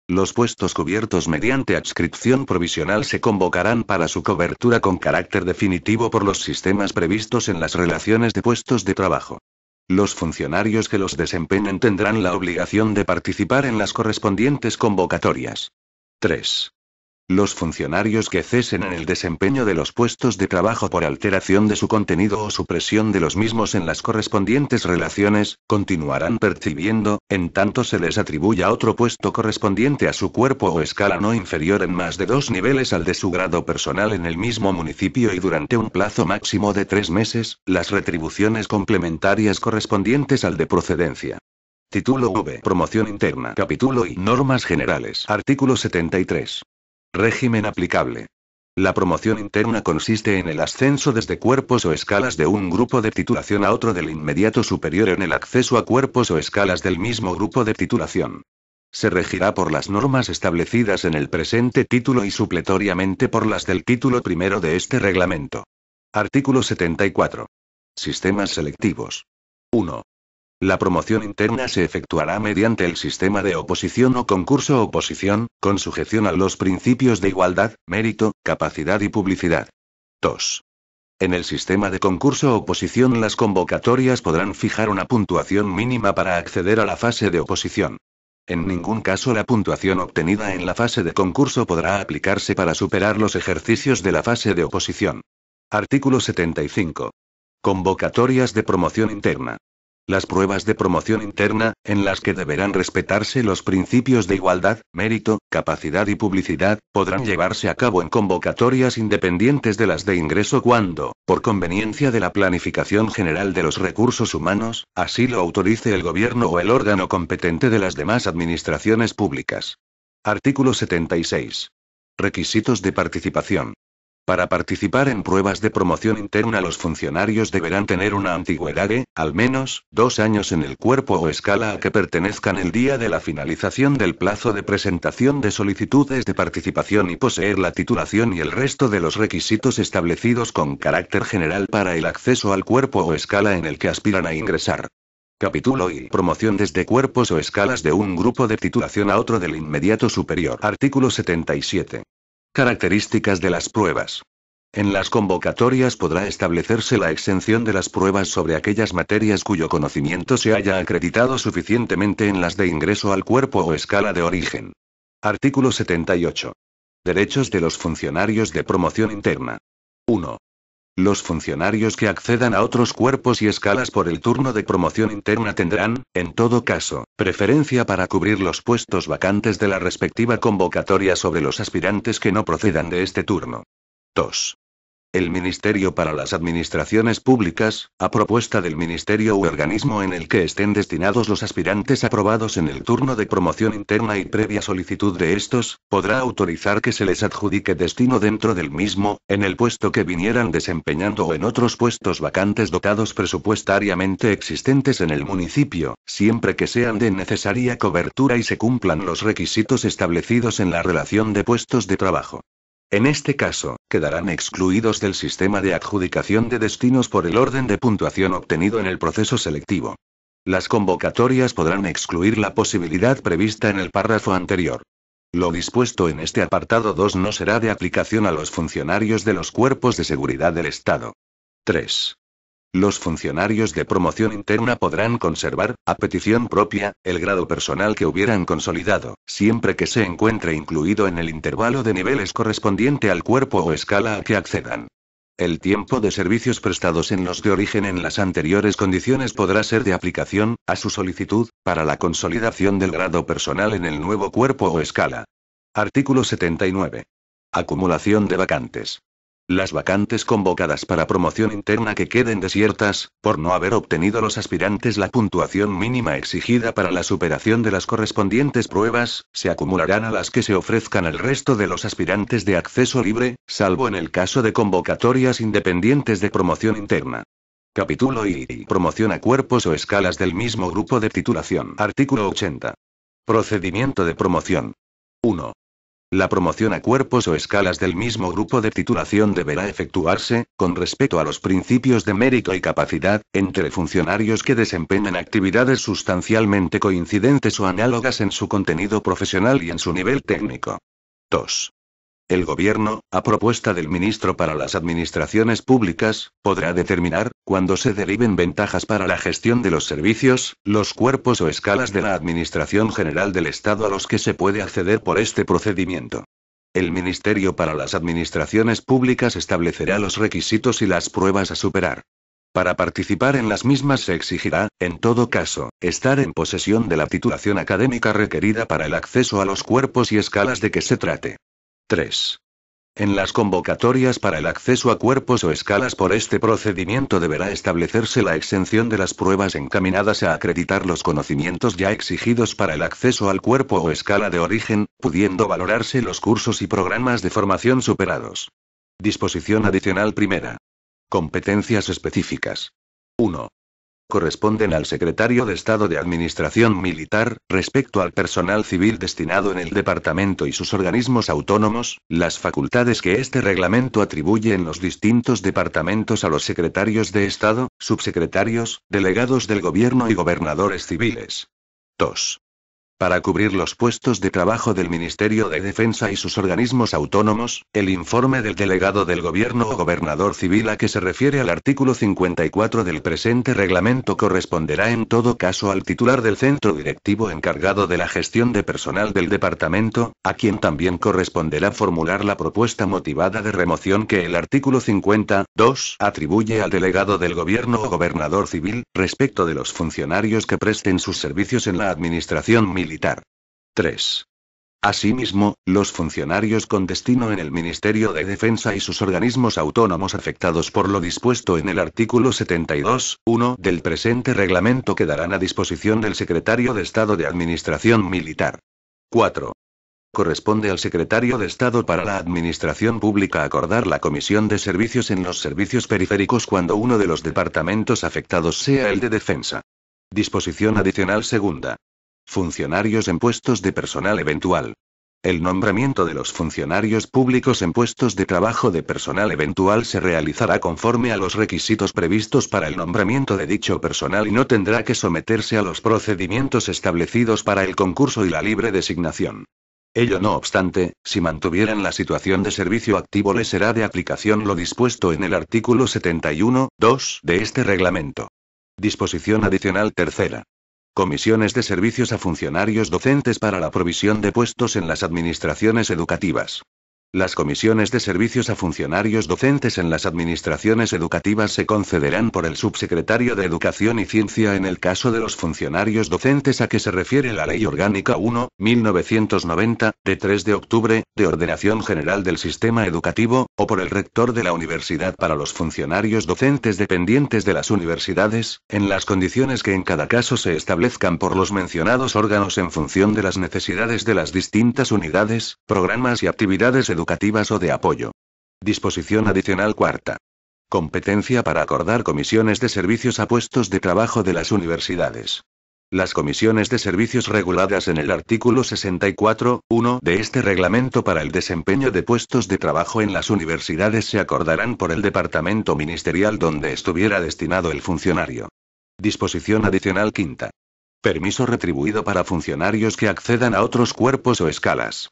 Los puestos cubiertos mediante adscripción provisional se convocarán para su cobertura con carácter definitivo por los sistemas previstos en las relaciones de puestos de trabajo. Los funcionarios que los desempeñen tendrán la obligación de participar en las correspondientes convocatorias. 3. Los funcionarios que cesen en el desempeño de los puestos de trabajo por alteración de su contenido o supresión de los mismos en las correspondientes relaciones, continuarán percibiendo, en tanto se les atribuya otro puesto correspondiente a su cuerpo o escala no inferior en más de 2 niveles al de su grado personal en el mismo municipio y durante un plazo máximo de 3 meses, las retribuciones complementarias correspondientes al de procedencia. Título V. Promoción interna. Capítulo I. Normas generales. Artículo 73. Régimen aplicable. La promoción interna consiste en el ascenso desde cuerpos o escalas de un grupo de titulación a otro del inmediato superior en el acceso a cuerpos o escalas del mismo grupo de titulación. Se regirá por las normas establecidas en el presente título y supletoriamente por las del título primero de este reglamento. Artículo 74. Sistemas selectivos. 1. La promoción interna se efectuará mediante el sistema de oposición o concurso-oposición, con sujeción a los principios de igualdad, mérito, capacidad y publicidad. 2. En el sistema de concurso-oposición las convocatorias podrán fijar una puntuación mínima para acceder a la fase de oposición. En ningún caso la puntuación obtenida en la fase de concurso podrá aplicarse para superar los ejercicios de la fase de oposición. Artículo 75. Convocatorias de promoción interna. Las pruebas de promoción interna, en las que deberán respetarse los principios de igualdad, mérito, capacidad y publicidad, podrán llevarse a cabo en convocatorias independientes de las de ingreso cuando, por conveniencia de la planificación general de los recursos humanos, así lo autorice el gobierno o el órgano competente de las demás administraciones públicas. Artículo 76. Requisitos de participación. Para participar en pruebas de promoción interna los funcionarios deberán tener una antigüedad de, al menos, 2 años en el cuerpo o escala a que pertenezcan el día de la finalización del plazo de presentación de solicitudes de participación y poseer la titulación y el resto de los requisitos establecidos con carácter general para el acceso al cuerpo o escala en el que aspiran a ingresar. Capítulo I. Promoción desde cuerpos o escalas de un grupo de titulación a otro del inmediato superior. Artículo 77. Características de las pruebas. En las convocatorias podrá establecerse la exención de las pruebas sobre aquellas materias cuyo conocimiento se haya acreditado suficientemente en las de ingreso al cuerpo o escala de origen. Artículo 78. Derechos de los funcionarios de promoción interna. 1. Los funcionarios que accedan a otros cuerpos y escalas por el turno de promoción interna tendrán, en todo caso, preferencia para cubrir los puestos vacantes de la respectiva convocatoria sobre los aspirantes que no procedan de este turno. 2. El Ministerio para las Administraciones Públicas, a propuesta del Ministerio u organismo en el que estén destinados los aspirantes aprobados en el turno de promoción interna y previa solicitud de estos, podrá autorizar que se les adjudique destino dentro del mismo, en el puesto que vinieran desempeñando o en otros puestos vacantes dotados presupuestariamente existentes en el municipio, siempre que sean de necesaria cobertura y se cumplan los requisitos establecidos en la relación de puestos de trabajo. En este caso, quedarán excluidos del sistema de adjudicación de destinos por el orden de puntuación obtenido en el proceso selectivo. Las convocatorias podrán excluir la posibilidad prevista en el párrafo anterior. Lo dispuesto en este apartado 2 no será de aplicación a los funcionarios de los cuerpos de seguridad del Estado. 3. Los funcionarios de promoción interna podrán conservar, a petición propia, el grado personal que hubieran consolidado, siempre que se encuentre incluido en el intervalo de niveles correspondiente al cuerpo o escala a que accedan. El tiempo de servicios prestados en los de origen en las anteriores condiciones podrá ser de aplicación, a su solicitud, para la consolidación del grado personal en el nuevo cuerpo o escala. Artículo 79. Acumulación de vacantes. Las vacantes convocadas para promoción interna que queden desiertas, por no haber obtenido los aspirantes la puntuación mínima exigida para la superación de las correspondientes pruebas, se acumularán a las que se ofrezcan el resto de los aspirantes de acceso libre, salvo en el caso de convocatorias independientes de promoción interna. Capítulo I. Promoción a cuerpos o escalas del mismo grupo de titulación. Artículo 80. Procedimiento de promoción. 1. La promoción a cuerpos o escalas del mismo grupo de titulación deberá efectuarse, con respeto a los principios de mérito y capacidad, entre funcionarios que desempeñen actividades sustancialmente coincidentes o análogas en su contenido profesional y en su nivel técnico. 2. El Gobierno, a propuesta del Ministro para las Administraciones Públicas, podrá determinar, cuando se deriven ventajas para la gestión de los servicios, los cuerpos o escalas de la Administración General del Estado a los que se puede acceder por este procedimiento. El Ministerio para las Administraciones Públicas establecerá los requisitos y las pruebas a superar. Para participar en las mismas se exigirá, en todo caso, estar en posesión de la titulación académica requerida para el acceso a los cuerpos y escalas de que se trate. 3. En las convocatorias para el acceso a cuerpos o escalas por este procedimiento deberá establecerse la exención de las pruebas encaminadas a acreditar los conocimientos ya exigidos para el acceso al cuerpo o escala de origen, pudiendo valorarse los cursos y programas de formación superados. Disposición adicional primera. Competencias específicas. 1. Corresponden al Secretario de Estado de Administración Militar, respecto al personal civil destinado en el departamento y sus organismos autónomos, las facultades que este reglamento atribuye en los distintos departamentos a los secretarios de Estado, subsecretarios, delegados del gobierno y gobernadores civiles. 2. Para cubrir los puestos de trabajo del Ministerio de Defensa y sus organismos autónomos, el informe del delegado del gobierno o gobernador civil a que se refiere al artículo 54 del presente reglamento corresponderá en todo caso al titular del centro directivo encargado de la gestión de personal del departamento, a quien también corresponderá formular la propuesta motivada de remoción que el artículo 50.2 atribuye al delegado del gobierno o gobernador civil, respecto de los funcionarios que presten sus servicios en la administración militar. 3. Asimismo, los funcionarios con destino en el Ministerio de Defensa y sus organismos autónomos afectados por lo dispuesto en el artículo 72.1 del presente reglamento quedarán a disposición del Secretario de Estado de Administración Militar. 4. Corresponde al Secretario de Estado para la Administración Pública acordar la comisión de servicios en los servicios periféricos cuando uno de los departamentos afectados sea el de Defensa. Disposición adicional segunda. Funcionarios en puestos de personal eventual. El nombramiento de los funcionarios públicos en puestos de trabajo de personal eventual se realizará conforme a los requisitos previstos para el nombramiento de dicho personal y no tendrá que someterse a los procedimientos establecidos para el concurso y la libre designación. Ello no obstante, si mantuvieran la situación de servicio activo les será de aplicación lo dispuesto en el artículo 71.2 de este reglamento. Disposición adicional tercera. Comisiones de servicios a funcionarios docentes para la provisión de puestos en las administraciones educativas. Las comisiones de servicios a funcionarios docentes en las administraciones educativas se concederán por el subsecretario de Educación y Ciencia en el caso de los funcionarios docentes a que se refiere la Ley Orgánica 1/1990, de 3 de octubre, de Ordenación General del Sistema Educativo, o por el rector de la universidad para los funcionarios docentes dependientes de las universidades, en las condiciones que en cada caso se establezcan por los mencionados órganos en función de las necesidades de las distintas unidades, programas y actividades educativas o de apoyo. Disposición adicional cuarta. Competencia para acordar comisiones de servicios a puestos de trabajo de las universidades. Las comisiones de servicios reguladas en el artículo 64.1 de este reglamento para el desempeño de puestos de trabajo en las universidades se acordarán por el departamento ministerial donde estuviera destinado el funcionario. Disposición adicional quinta. Permiso retribuido para funcionarios que accedan a otros cuerpos o escalas.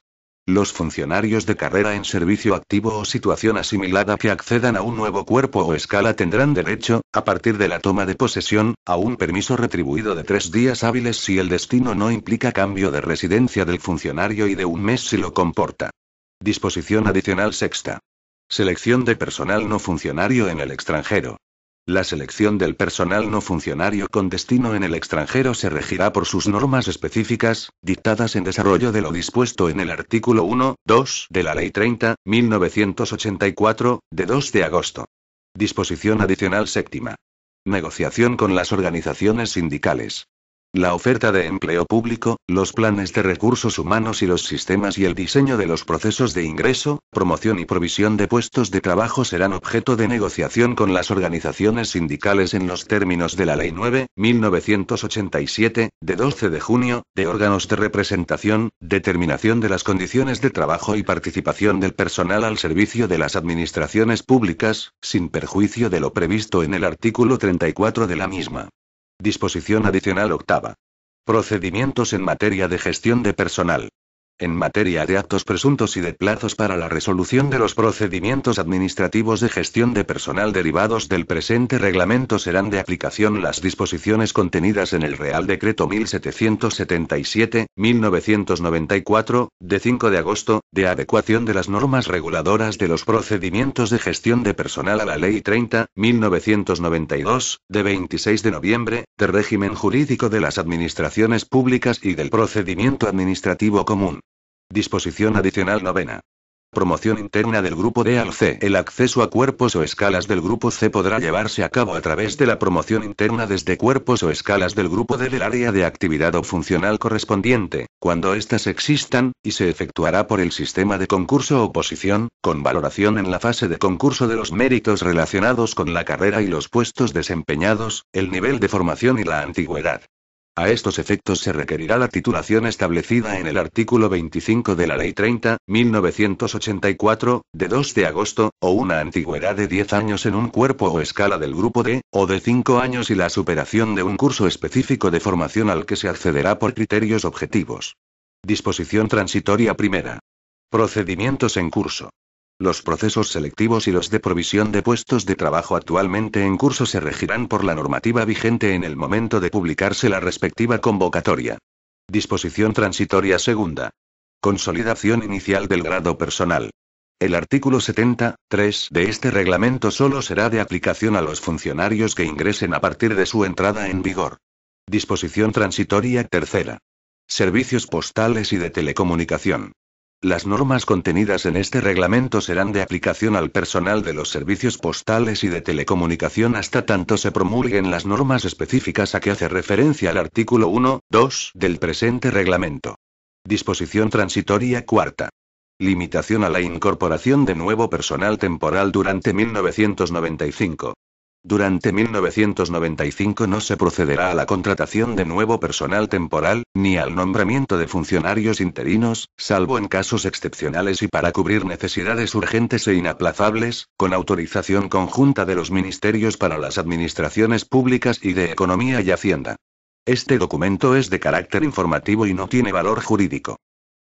Los funcionarios de carrera en servicio activo o situación asimilada que accedan a un nuevo cuerpo o escala tendrán derecho, a partir de la toma de posesión, a un permiso retribuido de 3 días hábiles si el destino no implica cambio de residencia del funcionario y de 1 mes si lo comporta. Disposición adicional sexta. Selección de personal no funcionario en el extranjero. La selección del personal no funcionario con destino en el extranjero se regirá por sus normas específicas, dictadas en desarrollo de lo dispuesto en el artículo 1.2 de la Ley 30.1984, de 2 de agosto. Disposición adicional séptima. Negociación con las organizaciones sindicales. La oferta de empleo público, los planes de recursos humanos y los sistemas y el diseño de los procesos de ingreso, promoción y provisión de puestos de trabajo serán objeto de negociación con las organizaciones sindicales en los términos de la Ley 9.1987, de 12 de junio, de órganos de representación, determinación de las condiciones de trabajo y participación del personal al servicio de las administraciones públicas, sin perjuicio de lo previsto en el artículo 34 de la misma. Disposición adicional octava. Procedimientos en materia de gestión de personal. En materia de actos presuntos y de plazos para la resolución de los procedimientos administrativos de gestión de personal derivados del presente reglamento serán de aplicación las disposiciones contenidas en el Real Decreto 1777/1994, de 5 de agosto, de adecuación de las normas reguladoras de los procedimientos de gestión de personal a la Ley 30/1992, de 26 de noviembre, de régimen jurídico de las administraciones públicas y del procedimiento administrativo común. Disposición adicional novena. Promoción interna del grupo D al C. El acceso a cuerpos o escalas del grupo C podrá llevarse a cabo a través de la promoción interna desde cuerpos o escalas del grupo D del área de actividad o funcional correspondiente, cuando éstas existan, y se efectuará por el sistema de concurso-oposición, con valoración en la fase de concurso de los méritos relacionados con la carrera y los puestos desempeñados, el nivel de formación y la antigüedad. A estos efectos se requerirá la titulación establecida en el artículo 25 de la Ley 30/1984, de 2 de agosto, o una antigüedad de 10 años en un cuerpo o escala del grupo D, o de 5 años y la superación de un curso específico de formación al que se accederá por criterios objetivos. Disposición transitoria primera. Procedimientos en curso. Los procesos selectivos y los de provisión de puestos de trabajo actualmente en curso se regirán por la normativa vigente en el momento de publicarse la respectiva convocatoria. Disposición transitoria segunda. Consolidación inicial del grado personal. El artículo 70.3 de este reglamento solo será de aplicación a los funcionarios que ingresen a partir de su entrada en vigor. Disposición transitoria tercera. Servicios postales y de telecomunicación. Las normas contenidas en este reglamento serán de aplicación al personal de los servicios postales y de telecomunicación hasta tanto se promulguen las normas específicas a que hace referencia el artículo 1.2 del presente reglamento. Disposición transitoria cuarta. Limitación a la incorporación de nuevo personal temporal durante 1995. Durante 1995 no se procederá a la contratación de nuevo personal temporal, ni al nombramiento de funcionarios interinos, salvo en casos excepcionales y para cubrir necesidades urgentes e inaplazables, con autorización conjunta de los ministerios para las administraciones públicas y de Economía y Hacienda. Este documento es de carácter informativo y no tiene valor jurídico.